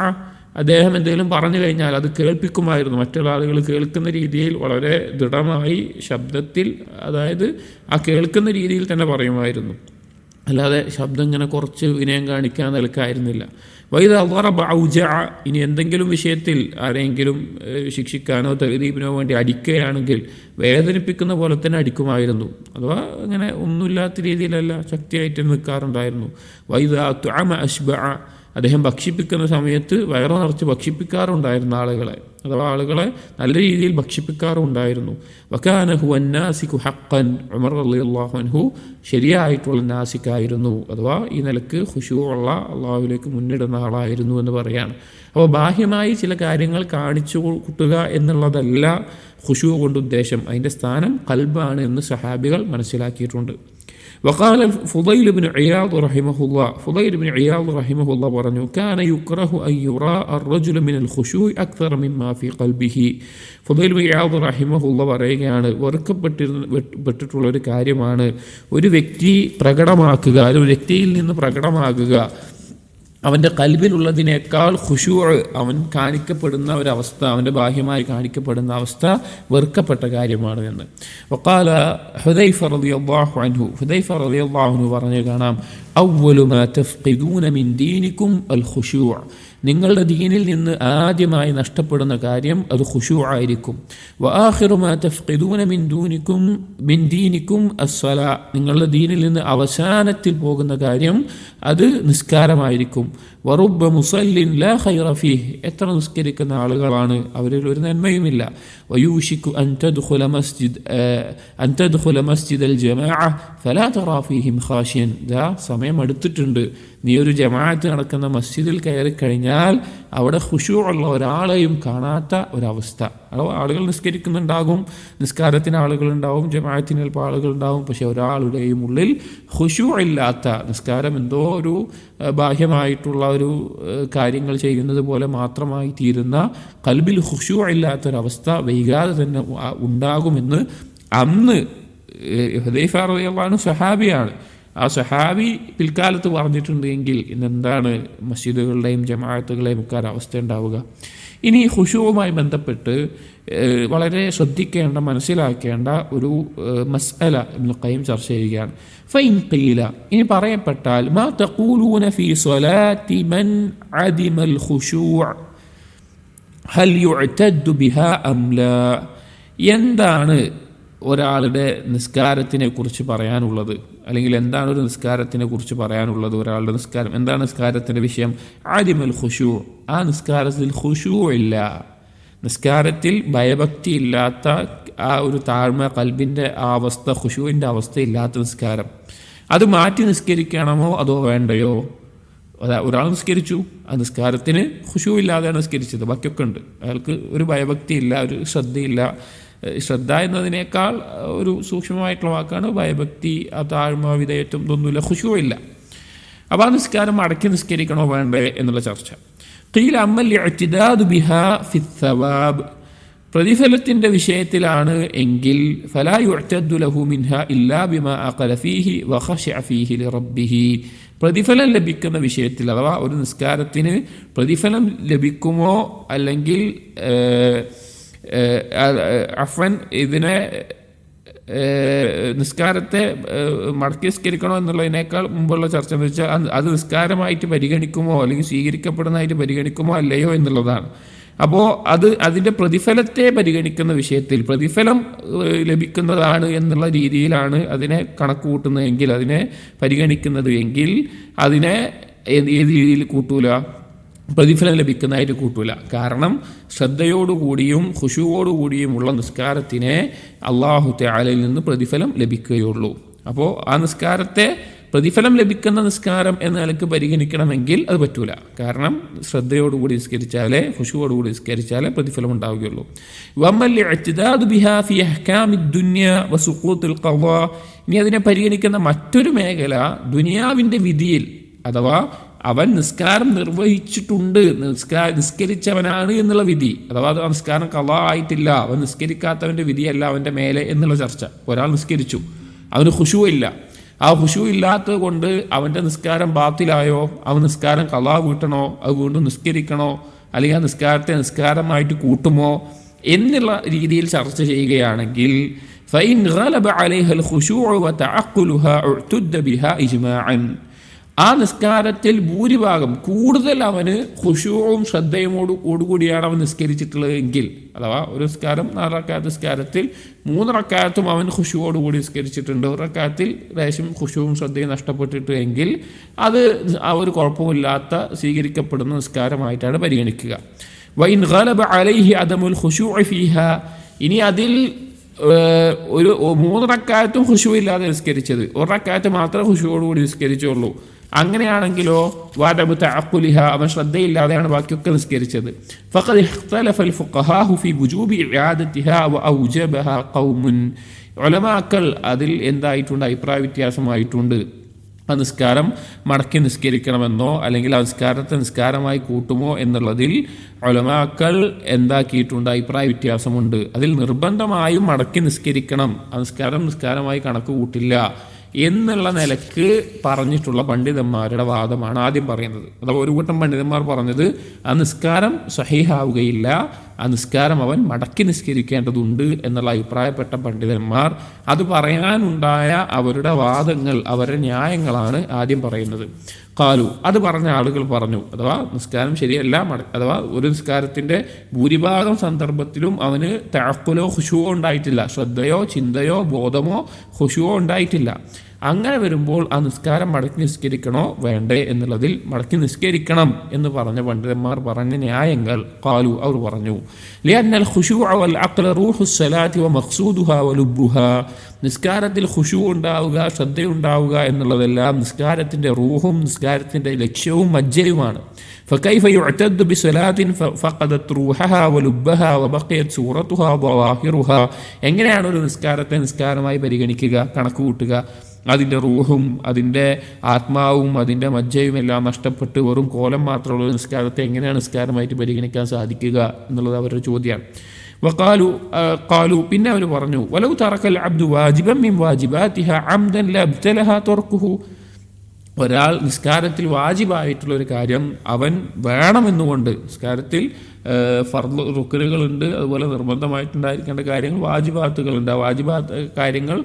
അദ്ദേഹം എന്തെങ്കിലും പറഞ്ഞു കഴിഞ്ഞാൽ അത് കേൾപ്പിക്കുമായിരുന്നു, മറ്റുള്ള ആളുകൾ കേൾക്കുന്ന രീതിയിൽ വളരെ ദൃഢമായി ശബ്ദത്തിൽ, അതായത് ആ കേൾക്കുന്ന രീതിയിൽ തന്നെ പറയുമായിരുന്നു, അല്ലാതെ ശബ്ദം ഇങ്ങനെ കുറച്ച് വിനയം കാണിക്കാൻ നിലക്കായിരുന്നില്ല. വൈദ ളറബ ഔജഅ, ഇനി എന്തെങ്കിലും വിഷയത്തിൽ ആരെങ്കിലും ശിക്ഷിക്കാനോ തഅദീബിനോ വേണ്ടി അടിക്കുകയാണെങ്കിൽ വേദനിപ്പിക്കുന്ന പോലെ തന്നെ അടിക്കുമായിരുന്നു, അഥവാ അങ്ങനെ ഒന്നുമില്ലാത്ത രീതിയിലല്ല, ശക്തിയായിട്ട് നിൽക്കാറുണ്ടായിരുന്നു. വൈദ തുഅമ അശ്ബഅ, അദ്ദേഹം ഭക്ഷിപ്പിക്കുന്ന സമയത്ത് വയറു നിറച്ച് ഭക്ഷിപ്പിക്കാറുണ്ടായിരുന്ന ആളുകളെ, അഥവാ ആളുകളെ നല്ല രീതിയിൽ ഭക്ഷിപ്പിക്കാറുണ്ടായിരുന്നു. വകാന ഹുവ നാസികു ഹഖൻ, ഉമർ റളിയല്ലാഹു അൻഹു ശരിയായിട്ടുള്ള നാസിക്കായിരുന്നു, അഥവാ ഈ നിലക്ക് ഖുശൂഉള്ള അള്ളാഹുവിലേക്ക് മുന്നിടുന്ന ആളായിരുന്നു എന്ന് പറയാണ്. അപ്പോൾ ബാഹ്യമായി ചില കാര്യങ്ങൾ കാണിച്ചു കൂട്ടുക എന്നുള്ളതല്ല ഖുശൂ കൊണ്ട് ഉദ്ദേശം, അതിൻ്റെ സ്ഥാനം ഖൽബാണ് എന്ന് സഹാബികൾ മനസ്സിലാക്കിയിട്ടുണ്ട്. وقال فضيل بن عياض رحمه الله فضيل بن عياض رحمه الله പറഞ്ഞു كان يكره أن يرى الرجل من الخشوع أكثر مما في قلبه. ഫുദൈൽ ബിൻ ഇയാദ് റഹിമഹുല്ലാഹ് പറയുകയാണ്, വെറുക്കപ്പെട്ടിട്ടുള്ള ഒരു കാര്യമാണ് ഒരു വ്യക്തി പ്രകടമാക്കുക, ഒരു വ്യക്തിയിൽ നിന്ന് പ്രകടമാകുക അവൻ്റെ ഖൽബിലുള്ളതിനേക്കാൾ ഖുശൂ അവൻ കാണിക്കപ്പെടുന്ന ഒരവസ്ഥ, അവൻ്റെ ബാഹ്യമായി കാണിക്കപ്പെടുന്ന അവസ്ഥ വെറുക്കപ്പെട്ട കാര്യമാണ് എന്ന്. വഖാല ഹുദൈഫ റളിയല്ലാഹു അൻഹു, ഹുദൈഫ റളിയല്ലാഹു അൻഹു പറഞ്ഞു കാണാം, അവ്വലു മാ തഫ്ഖിദൂന മിൻ ദീനികും അൽ ഖുശൂ, നിങ്ങളുടെ ദീനിൽ നിന്ന് ആദ്യമായി നഷ്ടപ്പെടുന്ന കാര്യം അത് ഖുശൂ ആയിരിക്കും. വആഖിറു മാ തഫ്ഖിദൂന മിൻ ദീനികും അസ്സലാ, നിങ്ങളുടെ ദീനിൽ നിന്ന് അവസാനത്തിൽ പോകുന്ന കാര്യം അത് നിസ്കാരമായിരിക്കും. വറുബ്ബ മുസല്ലിൻ ലാ ഖൈറ ഫീഹ്, എത്ര നിസ്കരിക്കുന്ന ആളുകളാണ്, അവരിൽ ഒരു നന്മയുമില്ല. വയൂഷികു അൻ തദ്ഖുല മസ്ജിദൽ ജമാഅ ഫലാ തറാ ഫീഹിം ഖാശിയൻ, ദാ സമയം അടുത്തിട്ടുണ്ട്, നീ ഒരു ജമാഅത്ത് നടക്കുന്ന മസ്ജിദിൽ കയറി കഴിഞ്ഞാൽ അവിടെ ഖുശൂ ഉള്ള ഒരാളെയും കാണാത്ത ഒരവസ്ഥ. ആളുകൾ നിസ്കരിക്കുന്നുണ്ടാകും, നിസ്കാരത്തിന് ആളുകളുണ്ടാവും, ജമാഅത്തിന് ചിലപ്പോൾ ആളുകളുണ്ടാവും, പക്ഷെ ഒരാളുടെയും ഉള്ളിൽ ഖുശൂ ഇല്ലാത്ത, നിസ്കാരം എന്തോ ഒരു ബാഹ്യമായിട്ടുള്ള ഒരു കാര്യങ്ങൾ ചെയ്യുന്നത് പോലെ മാത്രമായി തീരുന്ന, ഖൽബിൽ ഖുശൂ ഇല്ലാത്തൊരവസ്ഥ വൈകാതെ തന്നെ ഉണ്ടാകുമെന്ന് അന്ന് ഹുദൈഫ റളിയല്ലാഹു അൻഹു സഹാബിയാണ്, ആ സഹാബി പിൽക്കാലത്ത് പറഞ്ഞിട്ടുണ്ട് എങ്കിൽ ഇന്നെന്താണ് മസ്ജിദുകളുടെയും ജമാഅത്തുകളുടെയും ഒക്കെ അവസ്ഥ ഉണ്ടാവുക. ഇനി ഖുശൂവുമായി ബന്ധപ്പെട്ട് വളരെ ശ്രദ്ധിക്കേണ്ട, മനസ്സിലാക്കേണ്ട ഒരു മസ്അല ഇബ്നുൽ ഖയ്യിം ചർച്ച ചെയ്യുകയാണ്. ഫൈൻ ഖീല, ഇനി പറയപ്പെട്ടാൽ, മാ തഖൂലൂന ഫീ സ്വലാത്തി മൻ അദിമൽ ഖുശൂ' ഹൽ യുഅ്തദു ബിഹാ അം ലാ, എന്താണ് ഒരാളുടെ നിസ്കാരത്തിനെ കുറിച്ച് പറയാനുള്ളത്, അല്ലെങ്കിൽ എന്താണ് ഒരു നിസ്കാരത്തിനെ കുറിച്ച് പറയാനുള്ളത്, ഒരാളുടെ നിസ്കാരം എന്താണ്, നിസ്കാരത്തിൻ്റെ വിഷയം ആദിമൽ ഖുശൂ, ആ നിസ്കാരത്തിൽ ഖുശൂ ഇല്ല, നിസ്കാരത്തിൽ ഭയഭക്തി ഇല്ലാത്ത ആ ഒരു താഴ്മ, കൽബിൻ്റെ ആ അവസ്ഥ, ഖുശൂവിൻ്റെ അവസ്ഥ ഇല്ലാത്ത നിസ്കാരം, അത് മാറ്റി നിസ്കരിക്കണമോ അതോ വേണ്ടയോ? ഒരാൾ നിസ്കരിച്ചു, ആ നിസ്കാരത്തിന് ഖുശൂ ഇല്ലാതെയാണ് നിസ്കരിച്ചത്, ബാക്കിയൊക്കെ ഉണ്ട്, അയാൾക്ക് ഒരു ഭയഭക്തി ഇല്ല, ഒരു ശ്രദ്ധയില്ല. ശ്രദ്ധ എന്നതിനേക്കാൾ ഒരു സൂക്ഷ്മമായിട്ടുള്ള വാക്കാണ് ഭയഭക്തി, ആ താഴ്മ, വിധേയത്വം, ഇതൊന്നുമില്ല, ഖുശൂ ഇല്ല. അപ്പോൾ ആ നിസ്കാരം അടക്കി നിസ്കരിക്കണോ വേണ്ടേ എന്നുള്ള ചർച്ച. ഖീല അമ്മൽ ഇഅ്തിദാദു ബിഹാ ഫി ത്ഥവാബ്, പ്രതിഫലത്തിൻ്റെ വിഷയത്തിലാണ് എങ്കിൽ ഫലാ യുഅ്തദു ലഹു മിൻഹാ ഇല്ലാ ബിമാ അഖല ഫീഹി വഖശഅ ഫീഹി ലിറബ്ബിഹി, പ്രതിഫലം ലഭിക്കുന്ന വിഷയത്തിൽ, അഥവാ ഒരു നിസ്കാരത്തിന് പ്രതിഫലം ലഭിക്കുമോ അല്ലെങ്കിൽ ഇതിനെ നിസ്കാരത്തെ മടക്കി നിസ്കരിക്കണോ എന്നുള്ളതിനേക്കാൾ മുമ്പുള്ള ചർച്ച എന്ന് വെച്ചാൽ അത് നിസ്കാരമായിട്ട് പരിഗണിക്കുമോ അല്ലെങ്കിൽ സ്വീകരിക്കപ്പെടുന്നതായിട്ട് പരിഗണിക്കുമോ അല്ലയോ എന്നുള്ളതാണ്. അപ്പോൾ അതിൻ്റെ പ്രതിഫലത്തെ പരിഗണിക്കുന്ന വിഷയത്തിൽ, പ്രതിഫലം ലഭിക്കുന്നതാണ് എന്നുള്ള രീതിയിലാണ് അതിനെ കണക്ക് കൂട്ടുന്നതെങ്കിൽ, അതിനെ പരിഗണിക്കുന്നത് എങ്കിൽ അതിനെ ഏത് രീതിയിൽ കൂട്ടൂല, പ്രതിഫലം ലഭിക്കുന്നതായിട്ട് കൂട്ടൂല. കാരണം ശ്രദ്ധയോടുകൂടിയും ഖുശൂവോടുകൂടിയുമുള്ള നിസ്കാരത്തിനെ അല്ലാഹു തആലയിൽ നിന്ന് പ്രതിഫലം ലഭിക്കുകയുള്ളൂ. അപ്പോൾ ആ നിസ്കാരത്തെ പ്രതിഫലം ലഭിക്കുന്ന നിസ്കാരം എന്ന നിലക്ക് പരിഗണിക്കണമെങ്കിൽ അത് പറ്റൂല. കാരണം ശ്രദ്ധയോടുകൂടി നിസ്കരിച്ചാലേ, ഖുശൂവോടുകൂടി നിസ്കരിച്ചാലേ പ്രതിഫലം ഉണ്ടാവുകയുള്ളൂ. വമ്മൽ ഇഅ്തിദാദു ബിഹാ ഫി അഹ്കാമിദ് ദുനിയ വസുഖൂത്തുൽ ഖളാ, ഇനി അതിനെ പരിഗണിക്കുന്ന മറ്റൊരു മേഖല ദുനിയാവിൻ്റെ വിധിയിൽ, അഥവാ അവൻ നിസ്കാരം നിർവഹിച്ചിട്ടുണ്ട്, നിസ്കരിച്ചവനാണ് എന്നുള്ള വിധി, അഥവാ അത് നിസ്കാരം ഖളാ ആയിട്ടില്ല, അവൻ നിസ്കരിക്കാത്തവൻ്റെ വിധിയല്ല അവൻ്റെ മേലെ എന്നുള്ള ചർച്ച. ഒരാൾ നിസ്കരിച്ചു, അവന് ഖുശൂ ഇല്ല, ആ ഖുശൂ ഇല്ലാത്തത് കൊണ്ട് അവൻ്റെ നിസ്കാരം ബാത്തിലായോ, അവൻ നിസ്കാരം ഖളാ വീട്ടണോ, അത് വീണ്ടും നിസ്കരിക്കണോ, അല്ലെങ്കിൽ ആ നിസ്കാരത്തെ നിസ്കാരമായിട്ട് കൂട്ടുമോ എന്നുള്ള രീതിയിൽ ചർച്ച ചെയ്യുകയാണെങ്കിൽ ഫൈൻ ഗലബ അലൈഹൽ ഖുശൂഉ വതഅഖ്ഖുലുഹാ ഉഅ്തുദ്ദ ബിഹാ ഇജ്മാഅൻ, ആ നിസ്കാരത്തിൽ ഭൂരിഭാഗം കൂടുതൽ അവന് ഖുശൂഉം ശ്രദ്ധയോടുകൂടിയാണ് അവൻ നിസ്കരിച്ചിട്ടുള്ളത് എങ്കിൽ, അഥവാ ഒരു നിസ്കാരം 4 റക്അത്ത് നിസ്കാരത്തിൽ 3 റക്അത്തും അവൻ ഖുശൂഅോടുകൂടി നിസ്കരിച്ചിട്ടുണ്ട്, 1 റക്അത്തിൽ ലേശം ഖുശൂഉം ശ്രദ്ധയും നഷ്ടപ്പെട്ടിട്ട് എങ്കിൽ അത് ആ ഒരു കുഴപ്പമില്ലാത്ത സ്വീകരിക്കപ്പെടുന്ന നിസ്കാരമായിട്ടാണ് പരിഗണിക്കുക. വഇൻ ഗലബ അലൈഹി അദമുൽ ഖുശൂഉ ഫീഹാ, ഇനി അതിൽ ഒരു 3 റക്അത്തും ഖുശൂ ഇല്ലാതെ നിസ്കരിച്ചത്, 1 റക്അത്ത് മാത്രമേ ഖുശൂഅോടുകൂടി നിസ്കരിച്ചുള്ളൂ, അങ്ങനെയാണെങ്കിലോ വഅദമു തഅഖുലിഹ, അവൻ ശ്രദ്ധയില്ലാതെയാണ് ബാക്കിയൊക്കെ നിസ്കരിച്ചത്. ഫഖദ് ഇഖ്തലഫൽ ഫുഖഹാഉ ഫീ വുജൂബി ഇആദതിഹാ വഔജബഹാ ഖൗമുൻ, ഉലമാക്കൾ അതിൽ എന്തായിട്ടുണ്ട്, അഭിപ്രായ വ്യത്യാസമായിട്ടുണ്ട്. ആ നിസ്കാരം മടക്കി നിസ്കരിക്കണമെന്നോ അല്ലെങ്കിൽ ആ നിസ്കാരത്തെ നിസ്കാരമായി കൂട്ടുമോ എന്നുള്ളതിൽ ഉലമാക്കൾ എന്താക്കിയിട്ടുണ്ട്, അഭിപ്രായ വ്യത്യാസമുണ്ട്. അതിൽ നിർബന്ധമായും മടക്കി നിസ്കരിക്കണം, ആ നിസ്കാരമായി കണക്ക് കൂട്ടില്ല എന്നുള്ള നിലക്ക് പറഞ്ഞിട്ടുള്ള പണ്ഡിതന്മാരുടെ വാദമാണ് ആദ്യം പറയുന്നത്. അഥവാ ഒരു കൂട്ടം പണ്ഡിതന്മാർ പറഞ്ഞത് ആ നിസ്കാരം സഹീഹാവുകയില്ല, ആ നിസ്കാരം അവൻ മടക്കി നിസ്കരിക്കേണ്ടതുണ്ട് എന്നുള്ള അഭിപ്രായപ്പെട്ട പണ്ഡിതന്മാർ അത് പറയാനുണ്ടായ അവരുടെ വാദങ്ങൾ, അവരുടെ ന്യായങ്ങളാണ് ആദ്യം പറയുന്നത്. ഖാലു, അത് പറഞ്ഞ ആളുകൾ പറഞ്ഞു, അഥവാ നിസ്കാരം ശരിയല്ല, അഥവാ ഒരു നിസ്കാരത്തിൻ്റെ ഭൂരിഭാഗം സന്ദർഭത്തിലും അവന് തഅഖുലോ ഖുശൂഅോ ഉണ്ടായിട്ടില്ല, ശ്രദ്ധയോ ചിന്തയോ ബോധമോ ഖുശൂഅോ ഉണ്ടായിട്ടില്ല. അങ്ങനെ വരുമ്പോൾ ആ നിസ്കാരം മടക്കി നിസ്കരിക്കണോ വേണ്ടേ എന്നുള്ളതിൽ മടക്കി നിസ്കരിക്കണം എന്ന് പറഞ്ഞ പണ്ഡിതന്മാർ പറഞ്ഞ ന്യായങ്ങൾ, ഖാലു, അവർ പറഞ്ഞു, ലിഅന്നൽ ഖുശൂഅ വൽ അഖ്ല റൂഹുസ് സലാത്തി വമഖ്സൂദുഹാ വലുബ്ബുഹാ, നിസ്കാരത്തിൽ ഖുശൂഅ ഉണ്ടാവുക, ശ്രദ്ധയുണ്ടാവുക എന്നുള്ളതെല്ലാം നിസ്കാരത്തിൻ്റെ റൂഹും നിസ്കാരത്തിൻ്റെ ലക്ഷ്യവും മജ്ജയുമാണ്. فكيف يعتد بصلاة فقدت روحها ولبها وبقيت صورتها وظاهرها, എങ്ങനെയാണ് ഒരു നിസ്കാരത്തെ നിസ്കാരമായി പരിഗണിക്കുക, കണക്ക് കൂട്ടുക, അതിൻ്റെ റൂഹും അതിൻ്റെ ആത്മാവും അതിൻ്റെ മജ്ജയും എല്ലാം നഷ്ടപ്പെട്ട് വെറും കോലം മാത്രമുള്ള നിസ്കാരത്തെ എങ്ങനെയാണ് നിസ്കാരമായിട്ട് പരിഗണിക്കാൻ സാധിക്കുക എന്നുള്ളത് അവരുടെ ചോദ്യമാണ്. ഖാലു, പിന്നെ അവർ പറഞ്ഞു, വലൗ തറക്കൽ അബ്ദു വാജിബൻ മിൻ വാജിബാതിഹാ അംദൻ ലബ്തലഹാ തർക്കുഹു, ഒരാൾ നിസ്കാരത്തിൽ വാജിബായിട്ടുള്ള ഒരു കാര്യം അവൻ വേണമെന്നുകൊണ്ട്, നിസ്കാരത്തിൽ ഫർള് റുക്നുകളുണ്ട്, അതുപോലെ നിർബന്ധമായിട്ടുണ്ടായിരിക്കേണ്ട കാര്യങ്ങൾ വാജിബാത്തുകളുണ്ട്, ആ വാജിബാത്ത് കാര്യങ്ങൾ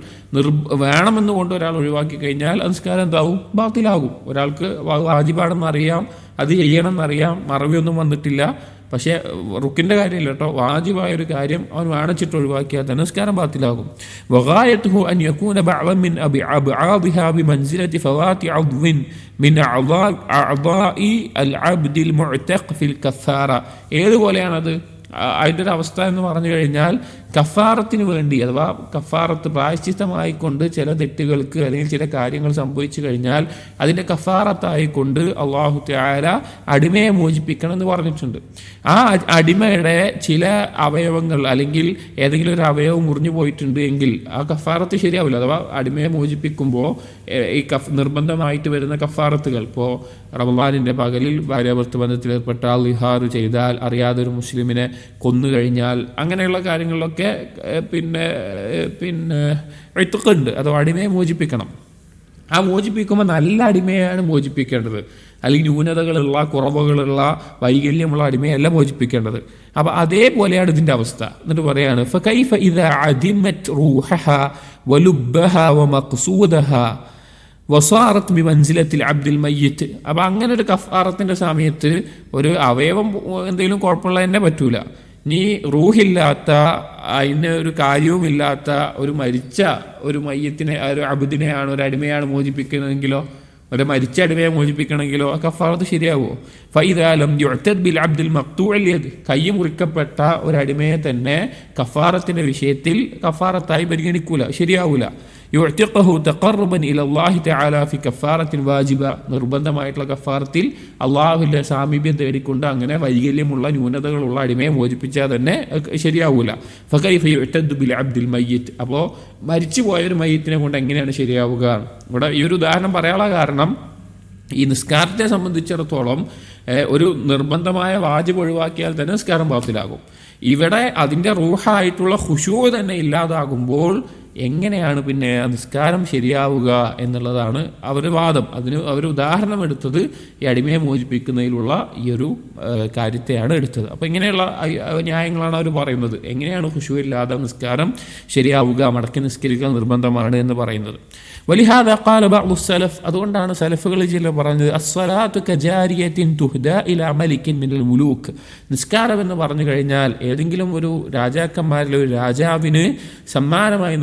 വേണമെന്നുകൊണ്ട് ഒരാൾ ഒഴിവാക്കി കഴിഞ്ഞാൽ ആ നിസ്കാരം എന്താവും, ബാത്തിലാകും. ഒരാൾക്ക് വാജിബാണെന്നറിയാം, അത് ചെയ്യണമെന്നറിയാം, മറവിയൊന്നും വന്നിട്ടില്ല, പക്ഷേ റുക്കിൻ്റെ കാര്യമില്ല കേട്ടോ, വാജിബായൊരു കാര്യം അവൻ വാണിച്ചിട്ട് ഒഴിവാക്കിയാൽ തന്നെ നിസ്കാരം ബാത്തിലാകും. വഗായതുഹു അൻ യകൂന ബഅദൻ മിൻ അബ്ആദിഹാ ബിമൻസിലതി ഫവാതി അദ്വിൻ മിൻ അഅദാഇ അൽ അബ്ദിൽ മുഅ്തഖ് ഫിൽ കഫാറ, ഏതുപോലെയാണത് അതിൻ്റെ ഒരു അവസ്ഥ എന്ന് പറഞ്ഞു കഴിഞ്ഞാൽ, കഫാറത്തിന് വേണ്ടി, അഥവാ കഫാറത്ത് പ്രായശ്ചിത്തമായിക്കൊണ്ട് ചില തെറ്റുകൾക്ക് അല്ലെങ്കിൽ ചില കാര്യങ്ങൾ സംഭവിച്ചു കഴിഞ്ഞാൽ അതിൻ്റെ കഫാറത്തായിക്കൊണ്ട് അല്ലാഹു തആല അടിമയെ മോചിപ്പിക്കണം എന്ന് പറഞ്ഞിട്ടുണ്ട്. ആ അടിമയുടെ ചില അവയവങ്ങൾ അല്ലെങ്കിൽ ഏതെങ്കിലും ഒരു അവയവം മുറിഞ്ഞു പോയിട്ടുണ്ട് എങ്കിൽ ആ കഫാറത്ത് ശരിയാവില്ല. അഥവാ അടിമയെ മോചിപ്പിക്കുമ്പോൾ ഈ നിർബന്ധമായിട്ട് വരുന്ന കഫാറത്തുകൾ, ഇപ്പോൾ റമളാനിൻ്റെ പകലിൽ ഭാര്യാഭർത്തൃ ബന്ധത്തിൽ ഏർപ്പെട്ടാൽ, ലിഹാർ ചെയ്താൽ, അറിയാതെ ഒരു മുസ്ലിമിനെ കൊന്നു കഴിഞ്ഞാൽ, അങ്ങനെയുള്ള കാര്യങ്ങളിലൊക്കെ പിന്നെ ഇത്ഖുണ്ട്, അഥവാ അടിമയെ മോചിപ്പിക്കണം. ആ മോചിപ്പിക്കുമ്പോൾ നല്ല അടിമയാണ് മോചിപ്പിക്കേണ്ടത്, അല്ലെങ്കിൽ ന്യൂനതകളുള്ള, കുറവുകളുള്ള, വൈകല്യമുള്ള അടിമയല്ല മോചിപ്പിക്കേണ്ടത്. അപ്പോൾ അതേപോലെയാണ് ഇതിൻ്റെ അവസ്ഥ. എന്നിട്ട് പറയാണ്, ഫകൈഫ ഇദാ അദിമത് റൂഹഹാ വലുബ്ബഹാ വമഖ്സൂദഹാ വസാറത്ത് ബിമൻസിലത്തിൽ അബ്ദുൽ മയ്യിത്ത്. അപ്പോൾ അങ്ങനെ ഒരു കഫാറത്തിൻ്റെ സമയത്ത് ഒരു അവയവം എന്തെങ്കിലും കുഴപ്പമുള്ള തന്നെ പറ്റൂല. നീ റൂഹില്ലാത്ത, അതിന് ഒരു കാര്യവുമില്ലാത്ത ഒരു മരിച്ച ഒരു മയ്യത്തിനെ, ഒരു അബ്ദിനെയാണ്, ഒരു അടിമയാണ് മോചിപ്പിക്കുന്നതെങ്കിലോ, ഒരു മരിച്ച അടിമയെ മോചിപ്പിക്കണമെങ്കിലോ ആ കഫാറത്ത് ശരിയാവുമോ? ഫഇദാ ലം യുഅ്തദ് ബിൽ അബ്ദിൽ മഖ്തൂഇൽ യദ്, കൈ മുറിക്കപ്പെട്ട ഒരു അടിമയെ തന്നെ കഫാറത്തിൻ്റെ വിഷയത്തിൽ കഫാറത്തായി പരിഗണിക്കൂല, ശരിയാവൂല. യുഅ്തിഖഹു തഖർറുബൻ ഇലല്ലാഹി തആല ഫി കഫാറത്തിൻ വാജിബ, നിർബന്ധമായിട്ടുള്ള കഫാറത്തിൽ അള്ളാഹുവിൻ്റെ സാമീപ്യം തേടിക്കൊണ്ട് അങ്ങനെ വൈകല്യമുള്ള, ന്യൂനതകളുള്ള അടിമയെ മോചിപ്പിച്ചാൽ തന്നെ ശരിയാവൂല. ഫകൈഫ യുഅ്തദ് ബിൽ അബ്ദിൽ മയ്യിത്ത്, അപ്പോൾ മരിച്ചു പോയൊരു മയ്യത്തിനെ കൊണ്ട് എങ്ങനെയാണ് ശരിയാവുക? ഇവിടെ ഈ ഒരു ഉദാഹരണം പറയാനുള്ള കാരണം, ഈ നിസ്കാരത്തെ സംബന്ധിച്ചിടത്തോളം ഒരു നിർബന്ധമായ വാജിബ് ഒഴിവാക്കിയാൽ തന്നെ നിസ്കാരം ബാത്തിലാകും. ഇവിടെ അതിൻ്റെ റൂഹായിട്ടുള്ള ഖുശൂ തന്നെ ഇല്ലാതാകുമ്പോൾ എങ്ങനെയാണ് പിന്നെ നിസ്കാരം ശരിയാവുക എന്നുള്ളതാണ് അവരുടെ വാദം. അതിന് അവർ ഉദാഹരണം എടുത്തത് ഈ അടിമയെ മോചിപ്പിക്കുന്നതിലുള്ള ഈ ഒരു കാര്യത്തെയാണ് എടുത്തത്. അപ്പോൾ ഇങ്ങനെയുള്ള ന്യായങ്ങളാണ് അവർ പറയുന്നത്. എങ്ങനെയാണ് ഖുശൂ ഇല്ലാതെ നിസ്കാരം ശരിയാവുക, മടക്കി നിസ്കരിക്കാൻ നിർബന്ധമാണ് എന്ന് പറയുന്നത്. വലിഹാദ ഖാല ബഅ്ദു സലഫ്, അതുകൊണ്ടാണ് സലഫുകൾ ചിലർ പറഞ്ഞത് അസ്സലാത്തു കജാരിയത്തിൻ തുഹ്ദാ ഇലാ മലിക്കിൻ മിനൽ മുലൂക്ക്, നിസ്കാരം എന്ന് പറഞ്ഞു കഴിഞ്ഞാൽ ഏതെങ്കിലും ഒരു രാജാക്കന്മാരിലെ ഒരു രാജാവിന് സമ്മാനമായി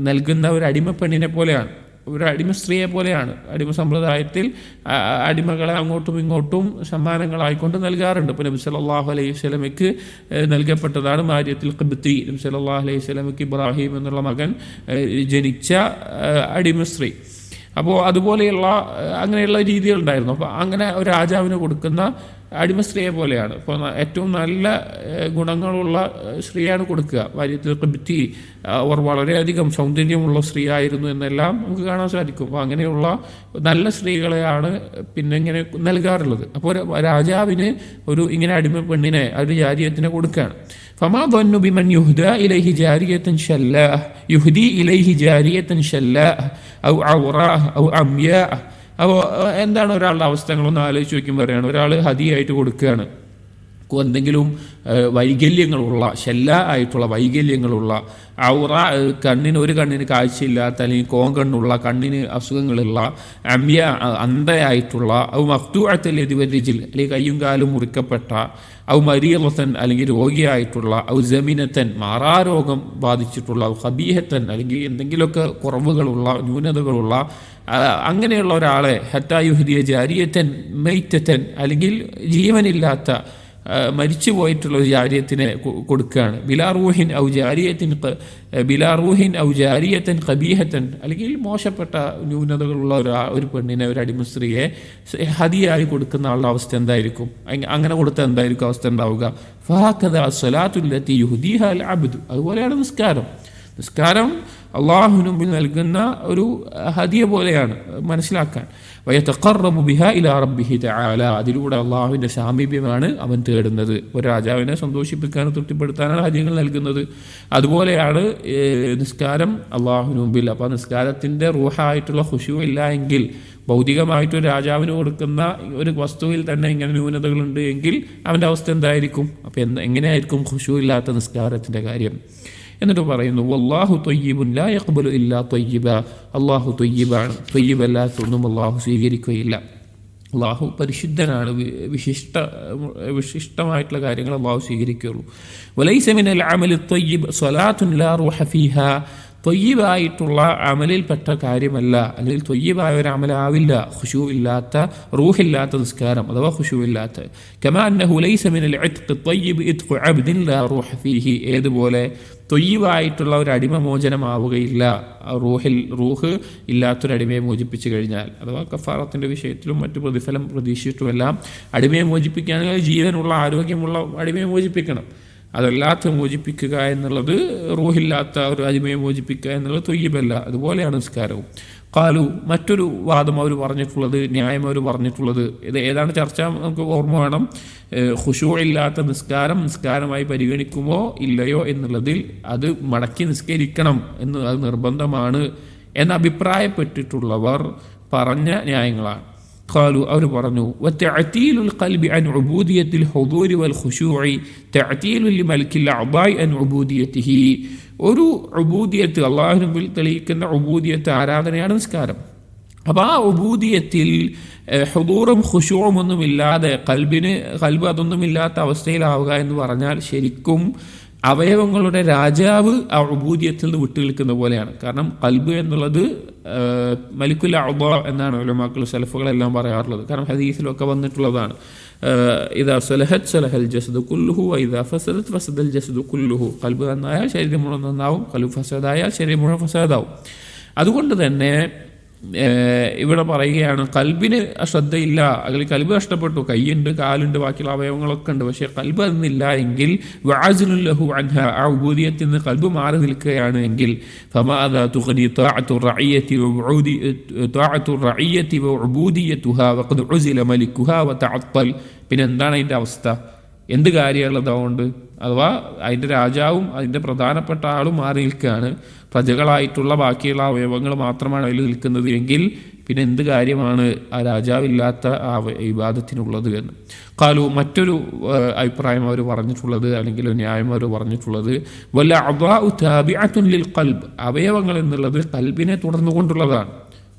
നൽകുന്ന ഒരു അടിമപ്പെണ്ണിനെ പോലെയാണ്, ഒരു അടിമ സ്ത്രീയെ പോലെയാണ്. അടിമ സമ്പ്രദായത്തിൽ അടിമകളെ അങ്ങോട്ടും ഇങ്ങോട്ടും സമ്മാനങ്ങളായിക്കൊണ്ട് നൽകാറുണ്ട്. ഇപ്പോൾ നബി സല്ലല്ലാഹു അലൈഹി വസല്ലമയ്ക്ക് നൽകപ്പെട്ടതാണ് മാരിയത്തുൽ ഖിബ്തി. നബി സല്ലല്ലാഹു അലൈഹി വസല്ലമയ്ക്ക് ഇബ്രാഹിം എന്നുള്ള മകൻ ജനിച്ച അടിമ സ്ത്രീ. അപ്പോൾ അതുപോലെയുള്ള അങ്ങനെയുള്ള രീതികളുണ്ടായിരുന്നു. അപ്പോൾ അങ്ങനെ ഒരു രാജാവിന് കൊടുക്കുന്ന അടിമ സ്ത്രീയെ പോലെയാണ്. ഇപ്പോൾ ഏറ്റവും നല്ല ഗുണങ്ങളുള്ള സ്ത്രീയാണ് കൊടുക്കുക. ഭാര്യത്തിൽ ഖിബ്തി അവർ വളരെയധികം സൗന്ദര്യമുള്ള സ്ത്രീ ആയിരുന്നു എന്നെല്ലാം നമുക്ക് കാണാൻ സാധിക്കും. അപ്പോൾ അങ്ങനെയുള്ള നല്ല സ്ത്രീകളെയാണ് പിന്നെ ഇങ്ങനെ നൽകാറുള്ളത്. അപ്പോൾ രാജാവിന് ഒരു ഇങ്ങനെ അടിമ പെണ്ണിനെ ഒരു ജാരിയത്തിനെ കൊടുക്കുകയാണ്. فما ظن بمن يهدى إليه جارية شلاء يهدي إليه جارية شلاء أو عوراء أو عمياء. അപ്പോൾ എന്താണ് ഒരാളുടെ അവസ്ഥകളൊന്ന് ആലോചിച്ച് വയ്ക്കുമ്പോൾ പറയുകയാണ്, ഒരാൾ ഹദിയായിട്ട് കൊടുക്കുകയാണ് എന്തെങ്കിലും വൈകല്യങ്ങളുള്ള ആയിട്ടുള്ള വൈകല്യങ്ങളുള്ള ഔറ, ഒരു കണ്ണിന് കാഴ്ചയില്ലാത്ത അല്ലെങ്കിൽ കോങ്കണ്ണുള്ള കണ്ണിന് അസുഖങ്ങളുള്ള അമ്യ അന്ധയായിട്ടുള്ള ഔ മഖ്തൂഅത്തുൽ യദി വർരിജ്ൽ അല്ലെങ്കിൽ കയ്യും കാലും മുറിക്കപ്പെട്ട ഔ മരീളത്തൻ അല്ലെങ്കിൽ രോഗിയായിട്ടുള്ള ഔ ജമിനത്തൻ മാറാരോഗം ബാധിച്ചിട്ടുള്ള ഔ ഖബീഹത്തൻ അല്ലെങ്കിൽ എന്തെങ്കിലുമൊക്കെ കുറവുകളുള്ള ന്യൂനതകളുള്ള അങ്ങനെയുള്ള ഒരാളെ ഹത്താ യുഹ്ദിയ ജാരിയത്തൻ മൈറ്റത്തൻ അല്ലെങ്കിൽ ജീവനില്ലാത്ത മരിച്ചു പോയിട്ടുള്ള ഒരു ജാരിയത്തിനെ കൊടുക്കുകയാണ്. ബിലാറൂഹിൻ ഔ ജാരിയത്തൻ ഖബീഹത്തൻ അല്ലെങ്കിൽ മോശപ്പെട്ട ന്യൂനതകളുള്ള ഒരു പെണ്ണിനെ, ഒരു അടിമ സ്ത്രീയെ ഹദിയായി കൊടുക്കുന്ന ആളുടെ അവസ്ഥ എന്തായിരിക്കും? അങ്ങനെ കൊടുത്താൽ എന്തായിരിക്കും അവസ്ഥ ഉണ്ടാവുക? ഫഹകദാ സ്വലാത്തുല്ലത്തി യുഹ്ദിഹാ അൽ അബ്ദു, അതുപോലെയാണ് നിസ്കാരം അള്ളാഹുവിന് മുമ്പിൽ നൽകുന്ന ഒരു ഹദിയ പോലെയാണ് മനസ്സിലാക്കാൻ. വയതഖറബു ബിഹാ ഇലാ റബ്ബിഹി തആല, അതിലൂടെ അള്ളാഹുവിൻ്റെ സാമീപ്യമാണ് അവൻ തേടുന്നത്. ഒരു രാജാവിനെ സന്തോഷിപ്പിക്കാനും തൃപ്തിപ്പെടുത്താനാണ് ഹദിയകൾ നൽകുന്നത്. അതുപോലെയാണ് നിസ്കാരം അള്ളാഹുവിന് മുമ്പിൽ. അപ്പോൾ നിസ്കാരത്തിൻ്റെ റൂഹായിട്ടുള്ള ഖുശൂ ഇല്ല എങ്കിൽ, ഭൗതികമായിട്ടൊരു രാജാവിന് കൊടുക്കുന്ന ഒരു വസ്തുവിൽ തന്നെ ഇങ്ങനെ ന്യൂനതകളുണ്ട് എങ്കിൽ അവൻ്റെ അവസ്ഥ എന്തായിരിക്കും? അപ്പോൾ എങ്ങനെയായിരിക്കും ഖുശൂ ഇല്ലാത്ത നിസ്കാരത്തിൻ്റെ കാര്യം? എന്നിട്ട് പറയുന്നു വല്ലാഹു ത്വയ്യിബുൻ ലാ യഖ്ബലു ഇല്ലാ ത്വയ്യിബ, അള്ളാഹു ത്വയ്യിബാണ്, ത്വയ്യിബല്ലാത്തൊന്നും അള്ളാഹു സ്വീകരിക്കുകയില്ല. അള്ളാഹു പരിശുദ്ധനാണ്, വിശിഷ്ടമായിട്ടുള്ള കാര്യങ്ങൾ അള്ളാഹു സ്വീകരിക്കുകയുള്ളൂ. വലൈസ മിനൽ അമലി ത്വയ്യിബ് സ്വലാത്തുൻ ലാ റൂഹ ഫീഹാ, ത്വയ്യിബായിട്ടുള്ള അമലിൽപ്പെട്ട കാര്യമല്ല, അല്ലെങ്കിൽ ത്വയ്യിബായ ഒരു അമലാവില്ല ഖുശൂ ഇല്ലാത്ത, റൂഹില്ലാത്ത നിസ്കാരം അഥവാ ഖുശൂ ഇല്ലാത്ത. കമാ അന്നഹു ലൈസ മിനൽ ഇത്ഖ് ത്വയ്യിബ് ഇത്ഖു അബ്ദിൻ ലാ റൂഹ ഫീഹി, ഏതുപോലെ ത്വയ്യിബായിട്ടുള്ള ഒരു അടിമ മോചനമാവുകയില്ല റൂഹ് ഇല്ലാത്തൊരടിമയെ മോചിപ്പിച്ചു കഴിഞ്ഞാൽ. അഥവാ കഫാറത്തിൻ്റെ വിഷയത്തിലും മറ്റു പ്രതിഫലം പ്രതീക്ഷിച്ചിട്ടുമെല്ലാം അടിമയെ മോചിപ്പിക്കുകയാണെങ്കിൽ ജീവനുള്ള ആരോഗ്യമുള്ള അടിമയെ മോചിപ്പിക്കണം. അതല്ലാത്ത മോചിപ്പിക്കുക എന്നുള്ളത്, റൂഹില്ലാത്ത ഒരു അടിമയെ മോചിപ്പിക്കുക എന്നുള്ളത് ത്വയ്യിബല്ല. അതുപോലെയാണ് നിസ്കാരവും. ഖാലു, മറ്റൊരു വാദം അവർ പറഞ്ഞിട്ടുള്ളത്, ന്യായം അവർ പറഞ്ഞിട്ടുള്ളത്, ഇത് ഏതാണ് ചർച്ച നമുക്ക് ഓർമ്മ വേണം. ഖുശൂ ഇല്ലാത്ത നിസ്കാരമായി പരിഗണിക്കുമോ ഇല്ലയോ എന്നുള്ളതിൽ അത് മടക്കി നിസ്കരിക്കണം എന്ന് അത് നിർബന്ധമാണ് എന്ന് അഭിപ്രായപ്പെട്ടിട്ടുള്ളവർ പറഞ്ഞ ന്യായങ്ങളാണ്. ഖാലു, അവർ പറഞ്ഞു വതഅതീലുൽ ഖൽബി അൻ ഉബൂദിയത്തിൽ ഹുദൂരി വൽ ഖുശൂഇ തഅതീലുൽ ലിമൽക്കിൽ അഅദാഇ അൻ ഉബൂദിയതിഹി, ഒരു ഉബൂദിയത്ത് അള്ളാഹുവിന് മുമ്പിൽ തെളിയിക്കുന്ന ഉബൂദിയത്ത് ആരാധനയാണ് നിസ്കാരം. അപ്പോൾ ആ ഉബൂദിയത്തിൽ ഹുദൂറും ഖുശൂഉം ഒന്നുമില്ലാതെ ഖൽബ് അതൊന്നുമില്ലാത്ത അവസ്ഥയിലാവുക എന്ന് പറഞ്ഞാൽ ശരിക്കും അവയവങ്ങളുടെ രാജാവ് ആ ഉബൂദിയത്തിൽ നിന്ന് വിട്ടു നിൽക്കുന്ന പോലെയാണ്. കാരണം ഖൽബ് എന്നുള്ളത് മലിക്കുൽ അഅദാ എന്നാണ് ഉലമാക്കൾ സലഫുകളെല്ലാം പറയാറുള്ളത്. കാരണം ഹദീസിലൊക്കെ വന്നിട്ടുള്ളതാണ്. ഇദാ സലഹത് സലഹൽ ജസദു കുല്ലുഹു വഇദാ ഫസദത് ഫസദൽ ജസദു കുല്ലുഹു, ഖൽബ് നന്നായാൽ ശരീരം മുഴുവൻ നന്നാവും, ഖൽബ് ഫസദായാൽ ശരീരം മുഴുവൻ ഫസദാവും. അതുകൊണ്ട് തന്നെ ഇവിടെ പറയുകയാണ് ഖൽബിന് ശ്രദ്ധയില്ല, അല്ലെങ്കിൽ ഖൽബ് നഷ്ടപ്പെട്ടു, കൈയുണ്ട്, കാലുണ്ട്, ബാക്കിയുള്ള അവയവങ്ങളൊക്കെ ഉണ്ട്, പക്ഷേ ഖൽബ് അതിനില്ല എങ്കിൽ വഅസ്ലുൻ ലഹു അൻഹ, ആ ഉബൂദിയത്തിൽ നിന്ന് ഖൽബ് മാറി നിൽക്കുകയാണ് എങ്കിൽ ഫമാദാ തുഗ്നി തഅത്തുർ റഇയ്യതി വഉബൂദിയതുഹാ വഖദ് ഉസില മലിക്കുഹാ വതഅത്തൽ, പിന്നെ എന്താണ് അതിൻ്റെ അവസ്ഥ? എന്ത് കാര്യമുള്ളത് അതുകൊണ്ട്? അഥവാ അതിൻ്റെ രാജാവും അതിൻ്റെ പ്രധാനപ്പെട്ട ആളും മാറി നിൽക്കുകയാണ്, പ്രജകളായിട്ടുള്ള ബാക്കിയുള്ള അവയവങ്ങൾ മാത്രമാണ് അതിൽ നിൽക്കുന്നത് എങ്കിൽ പിന്നെ എന്ത് കാര്യമാണ് ആ രാജാവില്ലാത്ത ആ ഇബാദത്തിനുള്ളത് എന്ന്. ഖാലു, മറ്റൊരു അഭിപ്രായം അവർ പറഞ്ഞിട്ടുള്ളത്, അല്ലെങ്കിൽ ന്യായം അവർ പറഞ്ഞിട്ടുള്ളത് വല അഅദാഉ താബിഅത്തുൻ ലിൽ ഖൽബ്, അവയവങ്ങൾ എന്നുള്ളത് ഖൽബിനെ തുടർന്നുകൊണ്ടുള്ളതാണ്.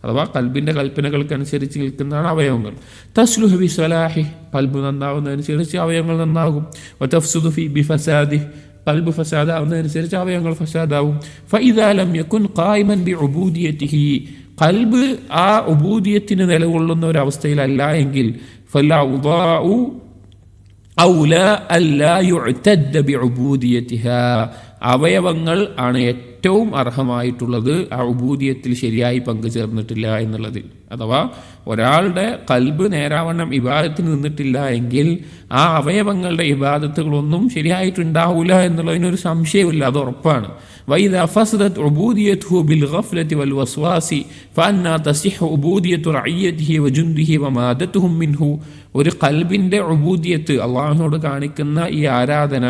അഥവാ കൽബിൻ്റെ കൽപ്പനകൾക്കനുസരിച്ച് നിൽക്കുന്നതാണ് അവയവങ്ങൾ. തസ്ലുഹു ബി സ്വലാഹി, കൽബ് നന്നാവുന്നതനുസരിച്ച് അവയവങ്ങൾ നന്നാകും. വതഫ്സുദു ബി ഫസാദി, കൽബ് ഫസാദാവുന്നതനുസരിച്ച് അവയവങ്ങൾ ഫസാദാവും. ഫഇദാ ലം യകുൻ ഖായിമൻ ബി ഉബൂദിയതിഹി, കൽബ് ആ ഉബൂദിയത്തിന് നിലകൊള്ളുന്ന ഒരവസ്ഥയിലല്ല എങ്കിൽ ഫലൗദാഉ ഔലാ അല്ലാ യുഅ്തദ്ദ ബി ഉബൂദിയതിഹാ, അവയവങ്ങൾ ആണ് ഏറ്റവും അർഹമായിട്ടുള്ളത് ആ ഉബൂദിയത്തിൽ ശരിയായി പങ്കുചേർന്നിട്ടില്ല എന്നുള്ളതിൽ. അഥവാ ഒരാളുടെ കൽബ് നേരാവണ്ണം ഇബാദത്തിന് നിന്നിട്ടില്ല എങ്കിൽ ആ അവയവങ്ങളുടെ ഇബാദത്തുകളൊന്നും ശരിയായിട്ടുണ്ടാവില്ല എന്നുള്ളതിനൊരു സംശയമില്ല, അത് ഉറപ്പാണ്. وإذا فسدت عبوديته بالغفلة والوسواس فأنى تصح عبودية رعيته وجنده ومادتهم منه. ഒരു കൽബിൻ്റെ ഉബൂദിയത്ത്, അള്ളാഹുവിനോട് കാണിക്കുന്ന ഈ ആരാധന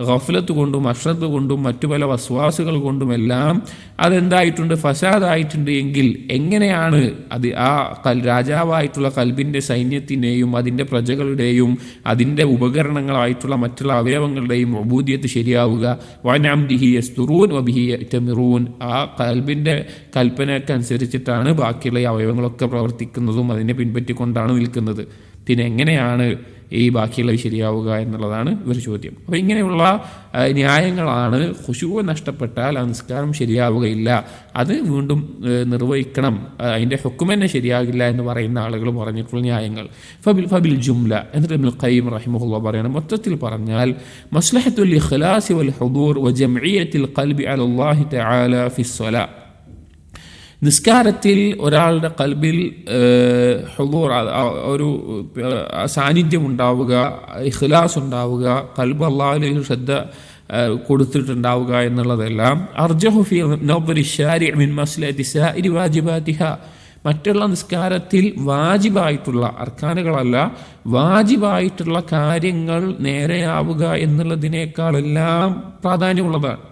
ഗഫ്ലത്ത് കൊണ്ടും അശ്രദ്ധ കൊണ്ടും മറ്റു പല വസ്വാസുകൾ കൊണ്ടുമെല്ലാം അതെന്തായിട്ടുണ്ട്, ഫസാദായിട്ടുണ്ട് എങ്കിൽ എങ്ങനെയാണ് അത് ആ രാജാവായിട്ടുള്ള കൽബിൻ്റെ സൈന്യത്തിൻ്റെയും അതിൻ്റെ പ്രജകളുടെയും അതിൻ്റെ ഉപകരണങ്ങളായിട്ടുള്ള മറ്റുള്ള അവയവങ്ങളുടെയും ഉബൂദിയത്ത് ശരിയാവുക? വനംദിഹി യസ്തുറൂൻ വബിഹി യഅ്തമിറൂൻ, ആ കൽബിൻ്റെ കൽപ്പനക്കനുസരിച്ചിട്ടാണ് ബാക്കിയുള്ള അവയവങ്ങളൊക്കെ പ്രവർത്തിക്കുന്നതും അതിനെ പിൻപറ്റിക്കൊണ്ടാണ് നിൽക്കുന്നത്. പിന്നെ എങ്ങനെയാണ് ഈ ബാക്കിയുള്ളത് ശരിയാവുക എന്നുള്ളതാണ് ഒരു ചോദ്യം. അപ്പോൾ ഇങ്ങനെയുള്ള ന്യായങ്ങളാണ് ഖുശൂ നഷ്ടപ്പെട്ടാൽ ആ നിസ്കാരം ശരിയാവുകയില്ല, അത് വീണ്ടും നിർവഹിക്കണം, അതിൻ്റെ ഹുക്മന്നെ ശരിയാകില്ല എന്ന് പറയുന്ന ആളുകൾ പറഞ്ഞിട്ടുള്ള ന്യായങ്ങൾ. ഫബിൽ ജുംല, എന്നിട്ട് ഇബ്നുൽ ഖയ്യിം റഹിമഹുല്ലാഹ് പറയണം, മൊത്തത്തിൽ പറഞ്ഞാൽ മസ്ലഹത്തുൽ ഇഖ്ലാസി വൽ ഹുദൂർ വ ജംഇയ്യത്തുൽ ഖൽബി അലല്ലാഹി തആല ഫിസ്സലാ, നിസ്കാരത്തിൽ ഒരാളുടെ കൽബിൽ ഹുദൂർ, ഒരു സാന്നിധ്യം ഉണ്ടാവുക, ഇഖ്ലാസ് ഉണ്ടാവുക, കൽബ് അല്ലാഹുവിലേക്ക് ശ്രദ്ധ കൊടുത്തിട്ടുണ്ടാവുക എന്നുള്ളതെല്ലാം അർജഹു ഫീ നദരി ശാരി' മിൻ മസ്ലഹത്തി സായിരി വാജിബാതിഹ, മറ്റുള്ള നിസ്കാരത്തിൽ വാജിബായിട്ടുള്ള അർക്കാനുകളല്ല, വാജിബായിട്ടുള്ള കാര്യങ്ങൾ നേരെയാവുക എന്നുള്ളതിനേക്കാളെല്ലാം പ്രാധാന്യമുള്ളതാണ്.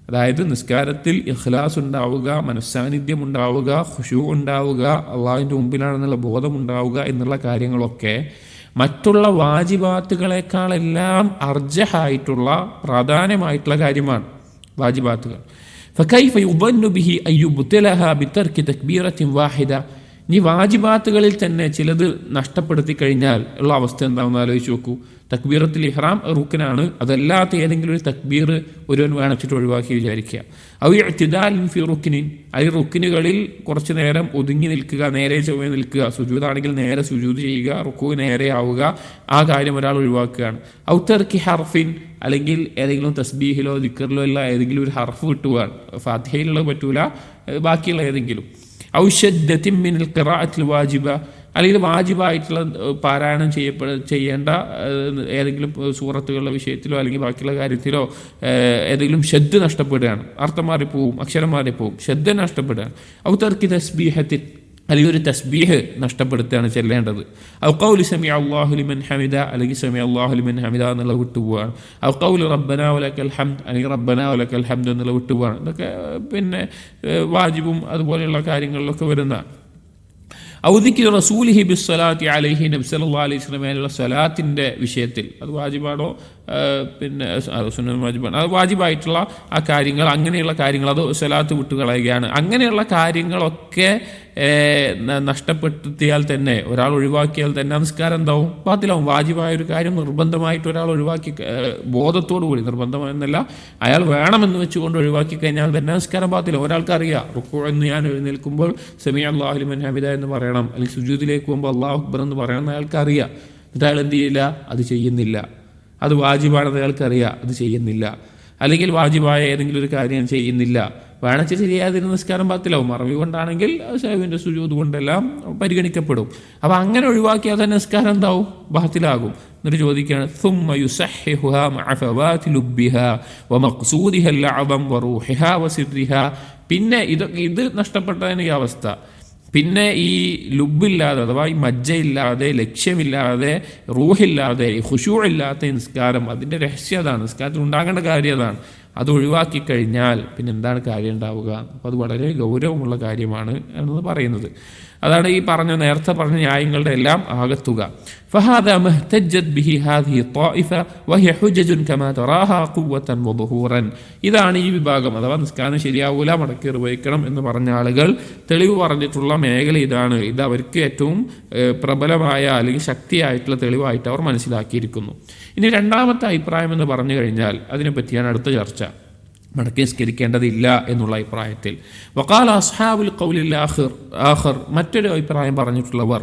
അതായത് നിസ്കാരത്തിൽ ഇഖ്ലാസ് ഉണ്ടാവുക, മനസ്സാന്നിധ്യം ഉണ്ടാവുക, ഖുശൂ ഉണ്ടാവുക, അള്ളാഹുവിൻ്റെ മുമ്പിലാണെന്നുള്ള ബോധമുണ്ടാവുക എന്നുള്ള കാര്യങ്ങളൊക്കെ മറ്റുള്ള വാജിബാത്തുകളെക്കാളെല്ലാം അർജഹായിട്ടുള്ള പ്രാധാന്യമായിട്ടുള്ള കാര്യമാണ് വാജിബാത്തുകൾ. ഫകൈഫ യുദന്നു ബിഹി അയ്യുബ്തിലഹ ബിതർകി തക്ബീറത്തിൻ വാഹിദ, ഇനി വാജിബാത്തുകളിൽ തന്നെ ചിലത് നഷ്ടപ്പെടുത്തി കഴിഞ്ഞാൽ ഉള്ള അവസ്ഥ എന്താണെന്ന് ആലോചിച്ച് നോക്കൂ. തക്ബീറത്തുൽ ഇഹ്റാം റുക്കനാണ്, അതല്ലാത്ത ഏതെങ്കിലും ഒരു തക്ബീർ ഒരുവൻ വേണിച്ചിട്ട് ഒഴിവാക്കി വിചാരിക്കുക. ഔ ഇഅ്തിദാലിൻ ഫി റുക്നിൻ, ഈ റുക്കിനുകളിൽ കുറച്ച് നേരം ഒതുങ്ങി നിൽക്കുക, നേരെ ചൊവ്വേ നിൽക്കുക, സുജൂദാണെങ്കിൽ നേരെ സുജൂദ് ചെയ്യുക, റുക്കൂ നേരെ ആവുക, ആ കാര്യം ഒരാൾ ഒഴിവാക്കുകയാണ്. ഔ തർക്കി ഹർഫിൻ, അല്ലെങ്കിൽ ഏതെങ്കിലും തസ്ബീഹിലോ ദിക്റിലോ അല്ല ഏതെങ്കിലും ഒരു ഹർഫ് വിട്ടുകയാണ്, ഫാത്തിഹയിലുള്ളത് പറ്റൂല, ബാക്കിയുള്ള ഏതെങ്കിലും. ഔ ശദ്ദത്തിൻ മിനൽ ഖിറാഅത്തിൽ വാജിബ, അല്ലെങ്കിൽ വാജിബായിട്ടുള്ള പാരായണം ചെയ്യേണ്ട ഏതെങ്കിലും സൂറത്തുകളുടെ വിഷയത്തിലോ അല്ലെങ്കിൽ ബാക്കിയുള്ള കാര്യത്തിലോ ഏതെങ്കിലും ശബ്ദ നഷ്ടപ്പെടുകയാണ്, അർത്ഥം മാറിപ്പോവും, അക്ഷരം മാറിപ്പോവും, ശബ്ദ നഷ്ടപ്പെടുകയാണ്. ഔ തർക്കി തസ്ബീഹത്തിൻ, അല്ലെങ്കിൽ ഒരു തസ്ബീഹ് നഷ്ടപ്പെടുത്തുകയാണ് ചെല്ലേണ്ടത്. ഔ ഖൗലി സമിഅ അല്ലാഹു ലിമൻ ഹമിദ, അല്ലെങ്കിൽ സമിഅ അല്ലാഹു ലിമൻ ഹമിദ എന്നുള്ള വിട്ടുപോവാണ്. ഔ ഖൗലി റബ്ബനാ വലക്കൽ ഹംദ്, അല്ലെങ്കിൽ റബ്ബനാ വലക്കൽ ഹംദ് എന്നുള്ള വിട്ടുപോവാണ്. ഇതൊക്കെ പിന്നെ വാജിബും അതുപോലെയുള്ള കാര്യങ്ങളിലൊക്കെ വരുന്ന. ഔ ദിക്രി റസൂലിഹി ബിസ്സലാത്തി അലൈഹി, നബി സല്ലല്ലാഹു അലൈഹി വസല്ലമയുടെ സ്വലാത്തിൻ്റെ വിഷയത്തിൽ അത് വാജിബാണോ, പിന്നെ സുന്നത്ത് വാജിബാണ്, അത് വാജിബായിട്ടുള്ള ആ കാര്യങ്ങൾ, അങ്ങനെയുള്ള കാര്യങ്ങൾ, അത് സ്വലാത്ത് വിട്ടുകളയുകയാണ്. അങ്ങനെയുള്ള കാര്യങ്ങളൊക്കെ നഷ്ടപ്പെടുത്തിയാൽ തന്നെ, ഒരാൾ ഒഴിവാക്കിയാൽ തന്നെ നിസ്കാരം എന്താവും, ബാത്തിലാവും. വാജിബായ ഒരു കാര്യം നിർബന്ധമായിട്ട് ഒരാൾ ഒഴിവാക്കി, ബോധത്തോടു കൂടി, നിർബന്ധമെന്നല്ല അയാൾ വേണമെന്ന് വെച്ചുകൊണ്ട് ഒഴിവാക്കി കഴിഞ്ഞാൽ തന്നെ നിസ്കാരം ബാത്തിലാവും. ഒരാൾക്കറിയാം റുക്കൂ എന്ന് ഞാൻ എഴുന്നേൽക്കുമ്പോൾ സമീഅ അല്ലാഹു ലിമൻ ഹമിദ എന്ന് പറയണം, അല്ലെങ്കിൽ സുജൂദിലേക്ക് പോകുമ്പോൾ അല്ലാഹു അക്ബർ എന്ന് പറയണം എന്ന് അയാൾക്കറിയാം. എന്നിട്ട് അയാൾ എന്ത് ചെയ്യില്ല, അത് ചെയ്യുന്നില്ല. അത് വാജിബാണെന്ന് അയാൾക്കറിയാം, അത് ചെയ്യുന്നില്ല. അല്ലെങ്കിൽ വാജിബായ ഏതെങ്കിലും ഒരു കാര്യം ചെയ്യുന്നില്ല, വേണച്ച ശരിയാതിരുന്ന നിസ്കാരം ബാത്തിലാവും. മറവി കൊണ്ടാണെങ്കിൽ സഹവിൻ്റെ സുജൂദ് കൊണ്ടെല്ലാം പരിഗണിക്കപ്പെടും. അപ്പോൾ അങ്ങനെ ഒഴിവാക്കിയാൽ തന്നെ നിസ്കാരം എന്താവും, ബാത്തിലാകും. എന്നിട്ട് ചോദിക്കുകയാണ് ثم يصححها مع فوات لبها ومقصودها الأعظم وروحها وسرها. പിന്നെ ഇത് നഷ്ടപ്പെട്ടതിന് ഈ അവസ്ഥ, പിന്നെ ഈ ലുബില്ലാതെ, അഥവാ ഈ മജ്ജയില്ലാതെ, ലക്ഷ്യമില്ലാതെ, റൂഹില്ലാതെ, ഖുശൂ ഇല്ലാത്ത നിസ്കാരം, അതിൻ്റെ രഹസ്യം അതാണ്, നിസ്കാരത്തിൽ ഉണ്ടാകേണ്ട കാര്യം അതാണ്. അത് ഒഴിവാക്കി കഴിഞ്ഞാൽ പിന്നെ എന്താണ് കാര്യം ഉണ്ടാവുക? അപ്പോൾ അത് വളരെ ഗൗരവമുള്ള കാര്യമാണ് എന്ന് പറയുന്നത്. അതാണ് ഈ നേരത്തെ പറഞ്ഞ ന്യായങ്ങളുടെ എല്ലാം ആകത്തുക. فهذا ما احتجت به هذه الطائفة وهي حجج كما تراها قوة وظهورا. ഇതാണ് ഈ വിഭാഗം, അഥവാ നിസ്കാരം ശരിയാവൂല, മടക്കി നിർവഹിക്കണം എന്ന് പറഞ്ഞ ആളുകൾ തെളിവ് പറഞ്ഞിട്ടുള്ള മേഖല ഇതാണ്. ഇത് അവർക്ക് ഏറ്റവും പ്രബലമായ അല്ലെങ്കിൽ ശക്തിയായിട്ടുള്ള തെളിവായിട്ട് അവർ മനസ്സിലാക്കിയിരിക്കുന്നു. ഇനി രണ്ടാമത്തെ അഭിപ്രായം എന്ന് പറഞ്ഞു കഴിഞ്ഞാൽ അതിനെപ്പറ്റിയാണ് അടുത്ത ചർച്ച. മടക്കി നിസ്കരിക്കേണ്ടതില്ല എന്നുള്ള അഭിപ്രായത്തിൽ. വഖാല അസ്ഹാബുൽ ഖൗലിൽ ആഖിർ, മറ്റൊരു അഭിപ്രായം പറഞ്ഞിട്ടുള്ളവർ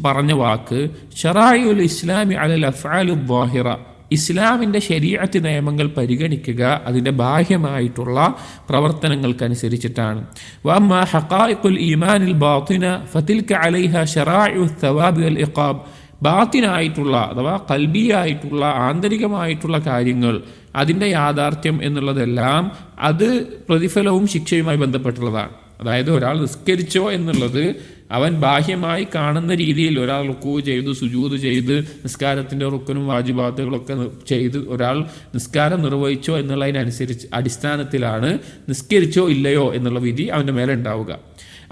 പറഞ്ഞ വാക്ക് ശറാഇഉൽ ഇസ്ലാമി അലൽ അഫ്ആലിൽ ളാഹിറ, ഇസ്ലാമിൻ്റെ ശരീഅത്ത് നിയമങ്ങൾ പരിഗണിക്കുക അതിൻ്റെ ബാഹ്യമായിട്ടുള്ള പ്രവർത്തനങ്ങൾക്കനുസരിച്ചിട്ടാണ്. വഅമ്മാ ഹഖായിഖുൽ ഈമാനിൽ ബാത്തിന ഫതിൽക അലൈഹ ശറാഇഉ തവാബി വൽ ഇഖാബ്, ബാത്തിനായിട്ടുള്ള അഥവാ ഖൽബിയായിട്ടുള്ള ആന്തരികമായിട്ടുള്ള കാര്യങ്ങൾ, അതിൻ്റെ യാഥാർത്ഥ്യം എന്നുള്ളതെല്ലാം അത് പ്രതിഫലവും ശിക്ഷയുമായി ബന്ധപ്പെട്ടുള്ളതാണ്. അതായത് ഒരാൾ നിസ്കരിച്ചോ എന്നുള്ളത് അവൻ ബാഹ്യമായി കാണുന്ന രീതിയിൽ ഒരാൾ റുക്കൂ ചെയ്തു, സുജൂദ് ചെയ്ത്, നിസ്കാരത്തിൻ്റെ റുക്കനും വാജിബാത്തുകളൊക്കെ ചെയ്ത് ഒരാൾ നിസ്കാരം നിർവഹിച്ചോ എന്നുള്ളതിനനുസരിച്ച് അടിസ്ഥാനത്തിലാണ് നിസ്കരിച്ചോ ഇല്ലയോ എന്നുള്ള വിധി അവൻ്റെ മേലെ ഉണ്ടാവുക.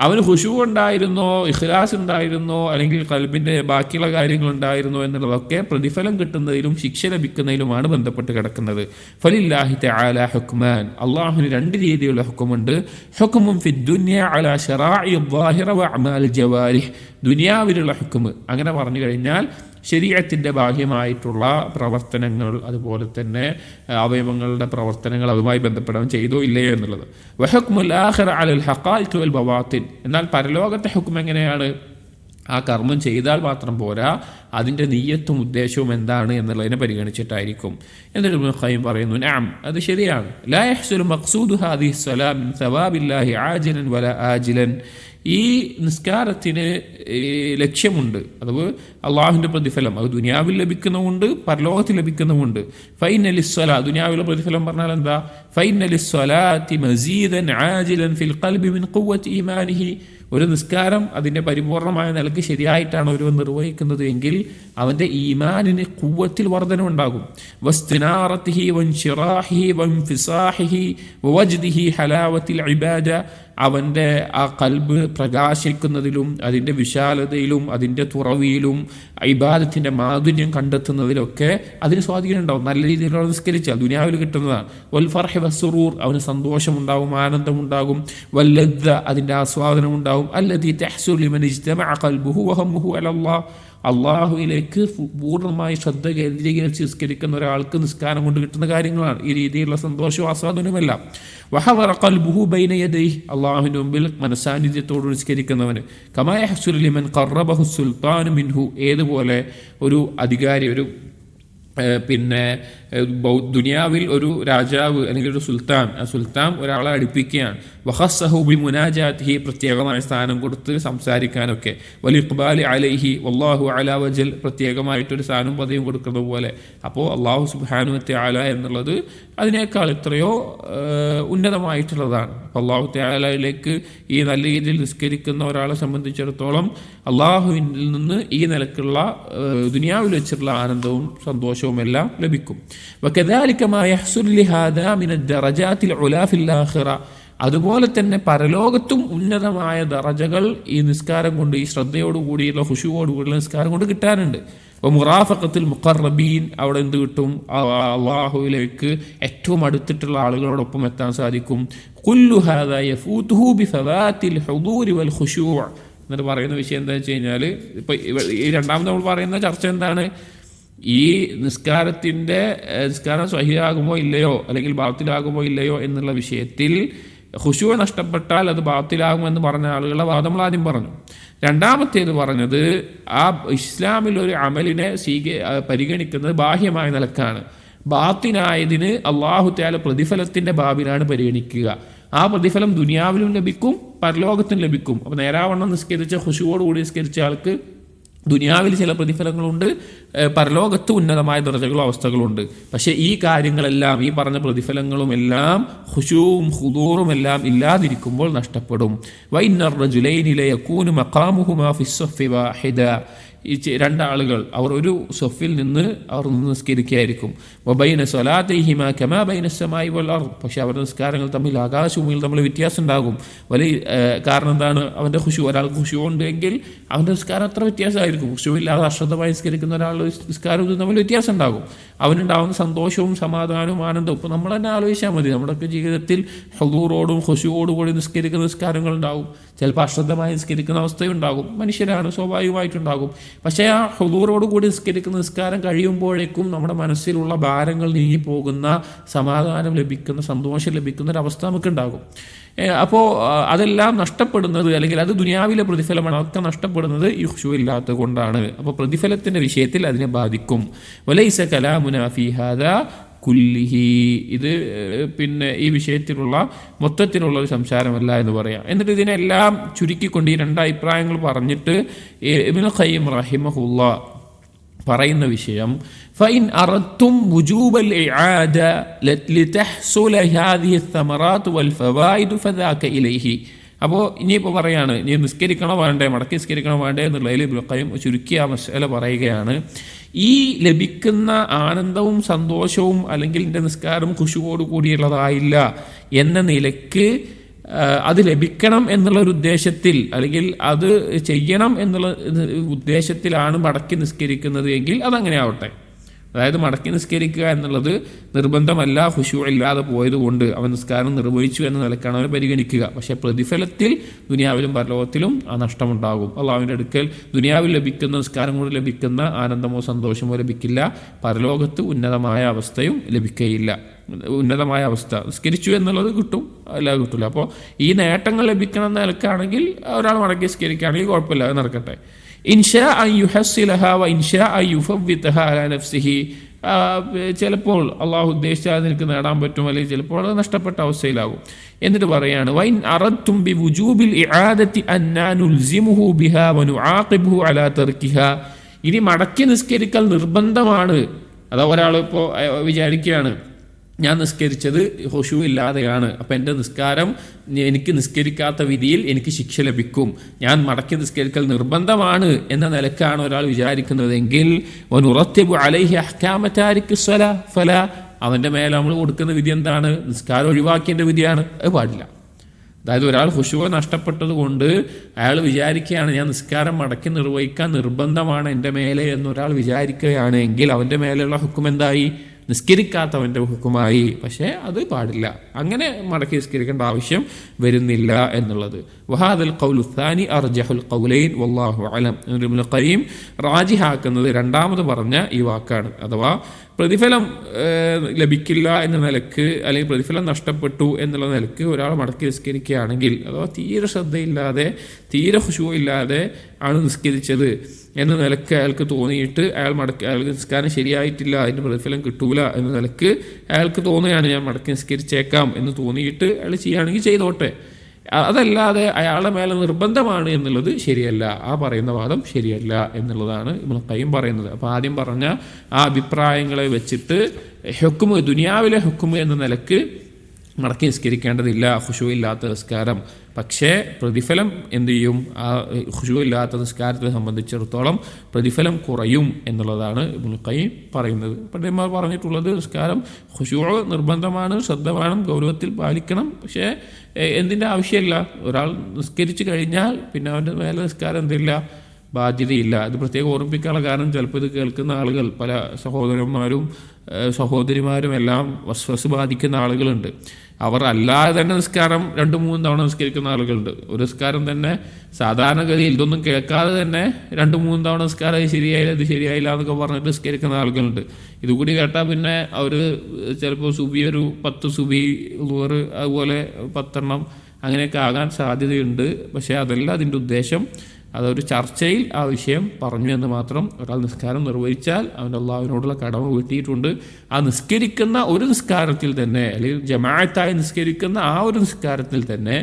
അവന് ഖുശൂ ഉണ്ടായിരുന്നോ, ഇഖ്ലാസ് ഉണ്ടായിരുന്നോ, അല്ലെങ്കിൽ ഖൽബിൻ്റെ ബാക്കിയുള്ള കാര്യങ്ങൾ ഉണ്ടായിരുന്നോ എന്നുള്ളതൊക്കെ പ്രതിഫലം കിട്ടുന്നതിലും ശിക്ഷ ലഭിക്കുന്നതിലുമാണ് ബന്ധപ്പെട്ട് കിടക്കുന്നത്. ഫലില്ലാഹി തആല ഹുക്മാൻ, അള്ളാഹുവിന് രണ്ട് രീതിയിലുള്ള ഹുക്കുമുണ്ട്. ഹുക്മുൻ ഫിദ്ദുനിയ അലാ ശറാഇ ളാഹിറ വ അഅമാൽ ജവാരിഹ്, ദുനിയാവിലുള്ള ഹുക്മ്. അങ്ങനെ പറഞ്ഞു കഴിഞ്ഞാൽ ശരീഅത്തിൻ്റെ ബാഹ്യമായിട്ടുള്ള പ്രവർത്തനങ്ങൾ, അതുപോലെ തന്നെ അവയവങ്ങളുടെ പ്രവർത്തനങ്ങൾ അതുമായി ബന്ധപ്പെടാൻ ചെയ്തോ ഇല്ലയോ എന്നുള്ളത്. വഹുക്മുൽ ആഖിറ അലൽ ഹഖായിഖ് വൽ ബവാത്തിൻ, എന്നാൽ പരലോകത്തെ ഹുക്ം എങ്ങനെയാണ്? ആ കർമ്മം ചെയ്താൽ മാത്രം പോരാ, അതിൻ്റെ നിയ്യത്തും ഉദ്ദേശവും എന്താണ് എന്നുള്ളതിനെ പരിഗണിച്ചിട്ടായിരിക്കും. എന്നിട്ട് ഇബ്നുൽ ഖയ്യിം പറയുന്നു, നഅം, അത് ശരിയാണ്. ലാ യഹ്സുലു മഖ്സൂദു ഹാദിഹി സ്വലാം മിൻ സവാബില്ലാഹി ആജിലൻ വലാ ആജിലൻ, ഈ നിസ്കാരത്തിന് ലക്ഷ്യമുണ്ട്, അഥവാ അള്ളാഹുവിൻ്റെ പ്രതിഫലം അത് ദുനിയാവിൽ ലഭിക്കുന്നുമുണ്ട് പരലോകത്തിൽ ലഭിക്കുന്നുമുണ്ട്. ഫൈനലിസ്വലാ, ദുനിയാവിലെ പ്രതിഫലം പറഞ്ഞാൽ എന്താ? ഫൈനലിസ്വലാത്തി മസീദൻ ആജിലൻ ഫിൽ ഖൽബി മിൻ ഖുവ്വത്തി ഈമാനിഹി, ഒരു നിസ്കാരം അതിൻ്റെ പരിപൂർണമായ നിലക്ക് ശരിയായിട്ടാണ് ഒരുവൻ നിർവഹിക്കുന്നത് എങ്കിൽ അവൻ്റെ ഈമാനിന് ഖുവ്വത്തിൽ വർധനമുണ്ടാകും. വസ്തിനാറത്തിഹി വൻശിറാഹിഹി വൻഫിസാഹിഹി വവജ്ദിഹി ഹലാവത്തിൽ ഇബാദ, അവൻ്റെ ആ കൽബ് പ്രകാശിക്കുന്നതിലും അതിൻ്റെ വിശാലതയിലും അതിൻ്റെ തുറവിയിലും ഇബാദത്തിൻ്റെ മാധുര്യം കണ്ടെത്തുന്നതിലൊക്കെ അതിന് സ്വാധീനം ഉണ്ടാവും. നല്ല രീതിയിലുള്ള നിസ്കരിച്ചാൽ ദുനിയാവിൽ കിട്ടുന്നതാണ്. വൽ ഫർഹി വസ്സുറൂർ, അവന് സന്തോഷമുണ്ടാകും, ആനന്ദമുണ്ടാകും. വല്ലദ്ദ, അതിൻ്റെ ആസ്വാദനമുണ്ടാകും. അല്ലദീ തഹ്സുലു ലിമൻ ഇജ്തമഅ ഖൽബുഹു വഹമ്മുഹു അലല്ലാഹ്, അള്ളാഹുവിലേക്ക് പൂർണ്ണമായി ശ്രദ്ധ കേന്ദ്രീകരിച്ച് നിസ്കരിക്കുന്ന ഒരാൾക്ക് നിസ്കാരം കൊണ്ട് കിട്ടുന്ന കാര്യങ്ങളാണ് ഈ രീതിയിലുള്ള സന്തോഷവും ആസ്വാദനവുമെല്ലാം. വഹദറ ഖൽബുഹു ബൈന യദൈഹി, അള്ളാഹുവിൻ്റെ മുമ്പിൽ മനസാന്നിധ്യത്തോട് നിസ്കരിക്കുന്നവന്. കമാ യഹ്സുലു ലിമൻ ഖറബഹു സുൽത്താനു മിൻഹു, ഏതുപോലെ ഒരു അധികാരി, ഒരു ദുനിയാവിൽ ഒരു രാജാവ് അല്ലെങ്കിൽ ഒരു സുൽത്താൻ, ആ സുൽത്താൻ ഒരാളെ അടുപ്പിക്കുകയാണ്. വഖസ്സഹു ബി മുനാജാത്തിഹി, പ്രത്യേകമായ സ്ഥാനം കൊടുത്ത് സംസാരിക്കാനൊക്കെ. വൽ ഇഖ്ബാലി അലൈഹി വല്ലാഹു അലാ വജൽ, പ്രത്യേകമായിട്ടൊരു സ്ഥാനം പദവിയും കൊടുക്കുന്നത് പോലെ. അപ്പോൾ അള്ളാഹു സുബ്ഹാനഹു വ തആല എന്നുള്ളത് അതിനേക്കാൾ എത്രയോ ഉന്നതമായിട്ടുള്ളതാണ്. അപ്പോൾ അള്ളാഹു തആലയിലേക്ക് ഈ നല്ല രീതിയിൽ നിസ്കരിക്കുന്ന ഒരാളെ സംബന്ധിച്ചിടത്തോളം അള്ളാഹുവിൽ നിന്ന് ഈ നിലക്കുള്ള ദുനിയാവിൽ വെച്ചിട്ടുള്ള ആനന്ദവും സന്തോഷവും എല്ലാം ലഭിക്കും. വകദാലിക മാ യഹ്സുലു ലിഹാദാ മിന ദറജാത്തിൽ ഉലാ ഫിൽ ആഖിറ, അതുപോലെ തന്നെ പരലോകത്തും ഉന്നതമായ ദറജകൾ ഈ നിസ്കാരം കൊണ്ട്, ഈ ശ്രദ്ധയോടുകൂടിയുള്ള ഖുശൂവോടുകൂടിയുള്ള നിസ്കാരം കൊണ്ട് കിട്ടാനുണ്ട്. അപ്പോൾ മുറാഫഖത്തുൽ മുഖറബീൻ, അവിടെ എന്ത് കിട്ടും? അള്ളാഹുവിലേക്ക് ഏറ്റവും അടുത്തിട്ടുള്ള ആളുകളോടൊപ്പം എത്താൻ സാധിക്കും. കുല്ലു ഹാദാ യഫൂതുഹു ബിഫവാത്തിൽ ഹുദൂരി വൽ ഖുശൂ. എന്നിട്ട് പറയുന്ന വിഷയം എന്താ വെച്ച് കഴിഞ്ഞാൽ, ഇപ്പോൾ ഈ രണ്ടാമത് നമ്മൾ പറയുന്ന ചർച്ച എന്താണ്? ഈ നിസ്കാരം സ്വഹിയാകുമോ ഇല്ലയോ, അല്ലെങ്കിൽ ബാത്തിലാകുമോ ഇല്ലയോ എന്നുള്ള വിഷയത്തിൽ ഖുശൂ നഷ്ടപ്പെട്ടാൽ അത് ബാത്തിലാകുമെന്ന് പറഞ്ഞ ആളുകളുടെ വാദം നമ്മൾ ആദ്യം പറഞ്ഞു. രണ്ടാമത്തേത് പറഞ്ഞത് ആ ഇസ്ലാമിൽ ഒരു അമലിനെ പരിഗണിക്കുന്നത് ബാഹ്യമായ നിലക്കാണ്. ബാത്തിനായതിന് അള്ളാഹു തആല പ്രതിഫലത്തിൻ്റെ ബാബിലാണ് പരിഗണിക്കുക. ആ പ്രതിഫലം ദുനിയാവിലും ലഭിക്കും പരലോകത്തും ലഭിക്കും. അപ്പോൾ നേരാവണ്ണം നിസ്കരിച്ച ഖുശൂവോടുകൂടി നിസ്കരിച്ച ആൾക്ക് ദുനിയാവിൽ ചില പ്രതിഫലങ്ങളുണ്ട്, പരലോകത്ത് ഉന്നതമായ ദർജകളും അവസ്ഥകളുണ്ട്. പക്ഷേ ഈ കാര്യങ്ങളെല്ലാം, ഈ പറഞ്ഞ പ്രതിഫലങ്ങളുമെല്ലാം ഖുശൂഉം ഹുദൂറും എല്ലാം ഇല്ലാതിരിക്കുമ്പോൾ നഷ്ടപ്പെടും. വഇന്നർ റജുലൈനി ലയകൂനു മഖാമുഹുമാ ഫിസ്സഫി വാഹിദ, രണ്ടാളുകൾ അവർ ഒരു സൊഫിൽ നിന്ന് അവർ നിസ്കരിക്കുകയായിരിക്കും. വബൈന സ്വലാത്തിഹിമ കമാ ബൈന സമായി വൽ അർദ്, പക്ഷെ അവരുടെ നിസ്കാരങ്ങൾ തമ്മിൽ ആകാശഭൂമിയിൽ തമ്മിൽ വ്യത്യാസം ഉണ്ടാകും. കാരണം എന്താണ്? അവൻ്റെ ഖുശൂ, ഒരാൾക്ക് ഖുശൂ ഉണ്ടെങ്കിൽ അവൻ്റെ നിസ്കാരം അത്ര വ്യത്യാസമായിരിക്കും. ഖുശൂ ഇല്ലാതെ അശ്രദ്ധമായി നിസ്കരിക്കുന്ന ഒരാളുടെ നിസ്കാരവും തമ്മിൽ വ്യത്യാസം ഉണ്ടാകും. അവനുണ്ടാകുന്ന സന്തോഷവും സമാധാനവും ആനന്ദവും ഇപ്പോൾ നമ്മൾ തന്നെ ആലോചിച്ചാൽ മതി. നമ്മുടെയൊക്കെ ജീവിതത്തിൽ ഹുദൂറോടും ഖുശൂവോടും കൂടി നിസ്കരിക്കുന്ന നിസ്കാരങ്ങളുണ്ടാകും, ചിലപ്പോൾ അശ്രദ്ധമായി നിസ്കരിക്കുന്ന അവസ്ഥയുണ്ടാകും. മനുഷ്യരാണ്, സ്വാഭാവികമായിട്ടുണ്ടാകും. പക്ഷേ ആ ഹുദൂറോട് കൂടി നിസ്കരിക്കുന്ന നിസ്കാരം കഴിയുമ്പോഴേക്കും നമ്മുടെ മനസ്സിലുള്ള ഭാരങ്ങൾ നീങ്ങിപ്പോകുന്ന, സമാധാനം ലഭിക്കുന്ന, സന്തോഷം ലഭിക്കുന്ന ഒരവസ്ഥ നമുക്കുണ്ടാകും. അപ്പോൾ അതെല്ലാം നഷ്ടപ്പെടുന്നത്, അല്ലെങ്കിൽ അത് ദുനിയാവിലെ പ്രതിഫലമാണ്, അതൊക്കെ നഷ്ടപ്പെടുന്നത് ഈ ഖുശൂ ഇല്ലാത്തത് കൊണ്ടാണ്. അപ്പോൾ പ്രതിഫലത്തിൻ്റെ വിഷയത്തിൽ അതിനെ ബാധിക്കും. വലൈസ കലാമുനാ ഫീ ഹാദാ കുല്ലിഹി, ഇത് പിന്നെ ഈ വിഷയത്തിലുള്ള മൊത്തത്തിലുള്ള ഒരു സംസാരമല്ല എന്ന് പറയാം. എന്നിട്ട് ഇതിനെല്ലാം ചുരുക്കിക്കൊണ്ട് ഈ രണ്ട് അഭിപ്രായങ്ങൾ പറഞ്ഞിട്ട് ഇബ്നുൽ ഖയ്യിം റഹിമഹുല്ലാഹ് പറയുന്ന വിഷയം, ഫഇൻ അറദ്തും വുജൂബൽ ഇആദ ലിതഹ്സുല ഹാദിഹി الثمرات والفوائد فذاك ഇലൈഹി. അപ്പോൾ ഇനിയിപ്പോൾ പറയാണ്, ഇനി നിസ്കരിക്കണോ വേണ്ടേ, മടക്കി നിസ്കരിക്കണോ വേണ്ടേ എന്നുള്ളതിൽ ഇബ്നുൽ ഖയ്യിം ചുരുക്കിയ മസ്അല പറയുകയാണ്. ഈ ലഭിക്കുന്ന ആനന്ദവും സന്തോഷവും, അല്ലെങ്കിൽ എൻ്റെ നിസ്കാരം ഖുശൂവോട് കൂടിയുള്ളതായില്ല എന്ന നിലയ്ക്ക് അത് ലഭിക്കണം എന്നുള്ളൊരു ഉദ്ദേശത്തിൽ, അല്ലെങ്കിൽ അത് ചെയ്യണം എന്നുള്ള ഉദ്ദേശത്തിലാണ് മടക്കി നിസ്കരിക്കുന്നത് എങ്കിൽ അതങ്ങനെ ആവട്ടെ. അതായത് മടക്കി നിസ്കരിക്കുക എന്നുള്ളത് നിർബന്ധമല്ല, ഖുശൂ ഇല്ലാതെ പോയതുകൊണ്ട് അവൻ നിസ്കാരം നിർവഹിച്ചു എന്ന നിലക്കാണ് അവനെ പരിഗണിക്കുക. പക്ഷേ പ്രതിഫലത്തിൽ ദുനിയാവിലും പരലോകത്തിലും ആ നഷ്ടമുണ്ടാകും. അള്ളാഹുവിൻ്റെ അടുക്കൽ ദുനിയാവിൽ ലഭിക്കുന്ന നിസ്കാരം കൊണ്ട് ലഭിക്കുന്ന ആനന്ദമോ സന്തോഷമോ ലഭിക്കില്ല, പരലോകത്ത് ഉന്നതമായ അവസ്ഥയും ലഭിക്കുകയില്ല. ഉന്നതമായ അവസ്ഥ നിസ്കരിച്ചു എന്നുള്ളത് കിട്ടും, അല്ലാതെ കിട്ടില്ല. അപ്പോൾ ഈ നേട്ടങ്ങൾ ലഭിക്കണം എന്ന നിലക്കാണെങ്കിൽ ഒരാൾ മടക്കി നിസ്കരിക്കുകയാണെങ്കിൽ കുഴപ്പമില്ല, അത് നടക്കട്ടെ. ഇൻഷാ അൻ യുഹസ്സിലഹ വ ഇൻഷാ അൻ യുഫവ്വിതഹ അലാ നഫ്സിഹി, ചിലപ്പോൾ അള്ളാഹു ഉദ്ദേശിച്ചാൽ നിനക്ക് നേടാൻ പറ്റും, അല്ലെങ്കിൽ ചിലപ്പോൾ അത് നഷ്ടപ്പെട്ട അവസ്ഥയിലാകും. എന്നിട്ട് പറയാണ്, വൈൻ അറദ്തും ബി വുജൂബിൽ ഇആദത്തി അന്നാ നുൽസിമുഹു ബിഹാ വ നുആഖിബുഹു അലാ തർക്കിഹാ. ഇനി മടക്കി നിസ്കരിക്കൽ നിർബന്ധമാണ്. അതാ ഒരാൾ ഇപ്പോൾ വിചാരിക്കുകയാണ്, ഞാൻ നിസ്കരിച്ചത് ഖുശൂ ഇല്ലാതെയാണ്, അപ്പം എൻ്റെ നിസ്കാരം എനിക്ക് നിസ്കരിക്കാത്ത വിധിയിൽ എനിക്ക് ശിക്ഷ ലഭിക്കും, ഞാൻ മടക്കി നിസ്കരിക്കൽ നിർബന്ധമാണ് എന്ന നിലക്കാണ് ഒരാൾ വിചാരിക്കുന്നതെങ്കിൽ വനുറത്തിബു അലൈഹി അഹ്കാമ താരിഖി സ്വലാ ഫലാ, അവൻ്റെ മേലെ നമ്മൾ കൊടുക്കുന്ന വിധി എന്താണ്? നിസ്കാരം ഒഴിവാക്കിയതിൻ്റെ വിധിയാണ്. അത് പാടില്ല. അതായത് ഒരാൾ ഖുശൂ നഷ്ടപ്പെട്ടത് കൊണ്ട് അയാൾ വിചാരിക്കുകയാണ് ഞാൻ നിസ്കാരം മടക്കി നിർവഹിക്കാൻ നിർബന്ധമാണ് എൻ്റെ മേലെ എന്നൊരാൾ വിചാരിക്കുകയാണ് എങ്കിൽ അവൻ്റെ മേലെയുള്ള ഹുക്കം എന്തായി? നിസ്കരിക്കാത്തവൻ്റെ ഹുക്കുമായി. പക്ഷേ അത് പാടില്ല, അങ്ങനെ മടക്കി നിസ്കരിക്കേണ്ട ആവശ്യം വരുന്നില്ല എന്നുള്ളത്. വഹാദൽ ഖൗലു ത്സാനി അർജഹുൽ ഖൗലൈൻ വല്ലാഹു അലം. ഇബ്നുൽ ഖയ്യിം റാജിഹാക്കുന്നത് രണ്ടാമത് പറഞ്ഞ ഈ വാക്കാണ്. അഥവാ പ്രതിഫലം ലഭിക്കില്ല എന്ന നിലക്ക്, അല്ലെങ്കിൽ പ്രതിഫലം നഷ്ടപ്പെട്ടു എന്നുള്ള നിലക്ക് ഒരാൾ മടക്കി നിസ്കരിക്കുകയാണെങ്കിൽ, അഥവാ തീരെ ശ്രദ്ധയില്ലാതെ തീരെ ഖുശൂ ഇല്ലാതെ ആണ് നിസ്കരിച്ചത് എന്ന നിലക്ക് അയാൾക്ക് തോന്നിയിട്ട് അയാൾക്ക് നിസ്കാരം ശരിയായിട്ടില്ല, അതിൻ്റെ പ്രതിഫലം കിട്ടൂല എന്ന നിലക്ക് അയാൾക്ക് തോന്നുകയാണ് ഞാൻ മടക്കി നിസ്കരിച്ചേക്കാം എന്ന് തോന്നിയിട്ട് അയാൾ ചെയ്യുകയാണെങ്കിൽ ചെയ്തോട്ടെ. അതല്ലാതെ അയാളുടെ മേലെ നിർബന്ധമാണ് എന്നുള്ളത് ശരിയല്ല, ആ പറയുന്ന വാദം ശരിയല്ല എന്നുള്ളതാണ് ഇബ്നുൽ ഖയ്യിം പറയുന്നത്. അപ്പോൾ ആദ്യം പറഞ്ഞ ആ അഭിപ്രായങ്ങളെ വെച്ചിട്ട് ഹുക്മ്, ദുനിയാവിലെ ഹുക്മ് എന്ന നിലക്ക് മടക്കി നിസ്കരിക്കേണ്ടതില്ല ഖുശൂ ഇല്ലാത്ത നിസ്കാരം. പക്ഷേ പ്രതിഫലം എന്ത് ചെയ്യും? ആ ഖുശൂ ഇല്ലാത്ത നിസ്കാരത്തെ സംബന്ധിച്ചിടത്തോളം പ്രതിഫലം കുറയും എന്നുള്ളതാണ് ഇബ്നുൽ ഖയ്യിം പറയുന്നത്. പണ്ഡിതന്മാർ പറഞ്ഞിട്ടുള്ളത് നിസ്കാരം ഖുശൂ നിർബന്ധമാണ്, ശ്രദ്ധ വേണം, ഗൗരവത്തിൽ പാലിക്കണം. പക്ഷേ എന്തിൻ്റെ ആവശ്യമില്ല, ഒരാൾ നിസ്കരിച്ച് കഴിഞ്ഞാൽ പിന്നെ അവൻ്റെ മേലെ നിസ്കാരം എന്തില്ല, ബാധ്യതയില്ല. അത് പ്രത്യേകം ഓർമ്മിപ്പിക്കാനുള്ള കാരണം ചിലപ്പോൾ ഇത് കേൾക്കുന്ന ആളുകൾ, പല സഹോദരന്മാരും സഹോദരിമാരും എല്ലാം വസ്വസ് ബാധിക്കുന്ന ആളുകളുണ്ട്. അവർ അല്ലാതെ തന്നെ നിസ്കാരം 2-3 തവണ നിസ്കരിക്കുന്ന ആളുകളുണ്ട്. ഒരു നിസ്കാരം തന്നെ സാധാരണഗതിയിൽ ഇതൊന്നും കേൾക്കാതെ തന്നെ 2-3 തവണ നിസ്കാരം ഇത് ശരിയായില്ല ഇത് ശരിയായില്ല എന്നൊക്കെ പറഞ്ഞിട്ട് നിസ്കരിക്കുന്ന ആളുകളുണ്ട്. ഇതുകൂടി കേട്ടാൽ പിന്നെ അവർ ചിലപ്പോൾ സുബി ഒരു 10 സുബി ളുഹർ അതുപോലെ 10 എണ്ണം അങ്ങനെയൊക്കെ ആകാൻ സാധ്യതയുണ്ട്. പക്ഷേ അതല്ല അതിൻ്റെ ഉദ്ദേശം. അതൊരു ചർച്ചയിൽ ആ വിഷയം പറഞ്ഞു എന്ന് മാത്രം. ഒരാൾ നിസ്കാരം നിർവഹിച്ചാൽ അവൻ്റെ അള്ളാഹുവിനോടുള്ള കടമ വീട്ടിയിട്ടുണ്ട്. ആ നിസ്കരിക്കുന്ന ഒരു നിസ്കാരത്തിൽ തന്നെ, അല്ലെങ്കിൽ ജമാഅത്തായി നിസ്കരിക്കുന്ന ആ ഒരു നിസ്കാരത്തിൽ തന്നെ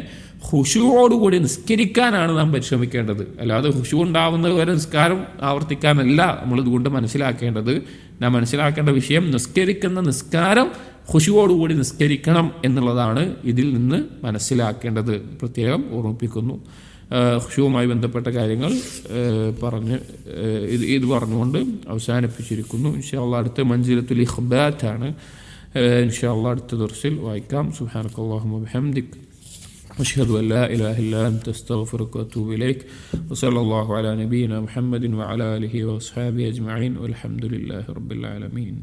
ഖുശൂവോടുകൂടി നിസ്കരിക്കാനാണ് നാം പരിശ്രമിക്കേണ്ടത്. അല്ലാതെ ഖുശൂ ഉണ്ടാവുന്നത് വരെ നിസ്കാരം ആവർത്തിക്കാനല്ല നമ്മളിതുകൊണ്ട് മനസ്സിലാക്കേണ്ടത്. നാം മനസ്സിലാക്കേണ്ട വിഷയം, നിസ്കരിക്കുന്ന നിസ്കാരം ഖുശുവോടുകൂടി നിസ്കരിക്കണം എന്നുള്ളതാണ് ഇതിൽ നിന്ന് മനസ്സിലാക്കേണ്ടത്. പ്രത്യേകം ഓർമ്മിപ്പിക്കുന്നു. ഖുശുവുമായി ബന്ധപ്പെട്ട കാര്യങ്ങൾ ഇത് പറഞ്ഞുകൊണ്ട് അവസാനിപ്പിച്ചിരിക്കുന്നു. ഇൻഷാ അല്ലാഹ് അടുത്ത മൻസിലത്തുൽ ഇഖ്ബാത്താണ്. ഇൻഷാ അല്ലാഹ് അടുത്ത ദർസിൽ വായിക്കാം. സുബ്ഹാനക്കല്ലാഹുമ്മ വബിഹംദിക് അഷ്ഹദു അൻ ലാ ഇലാഹ ഇല്ലാ അൻത അസ്തഗ്ഫിറുക വഅതൂബു ഇലൈക് വസല്ലല്ലാഹു അലാ നബിയിന മുഹമ്മദിൻ വഅലാ ആലിഹി വഅസ്ഹാബിഹി അജ്മഈൻ വൽഹംദുലില്ലാഹി റബ്ബിൽ ആലമീൻ.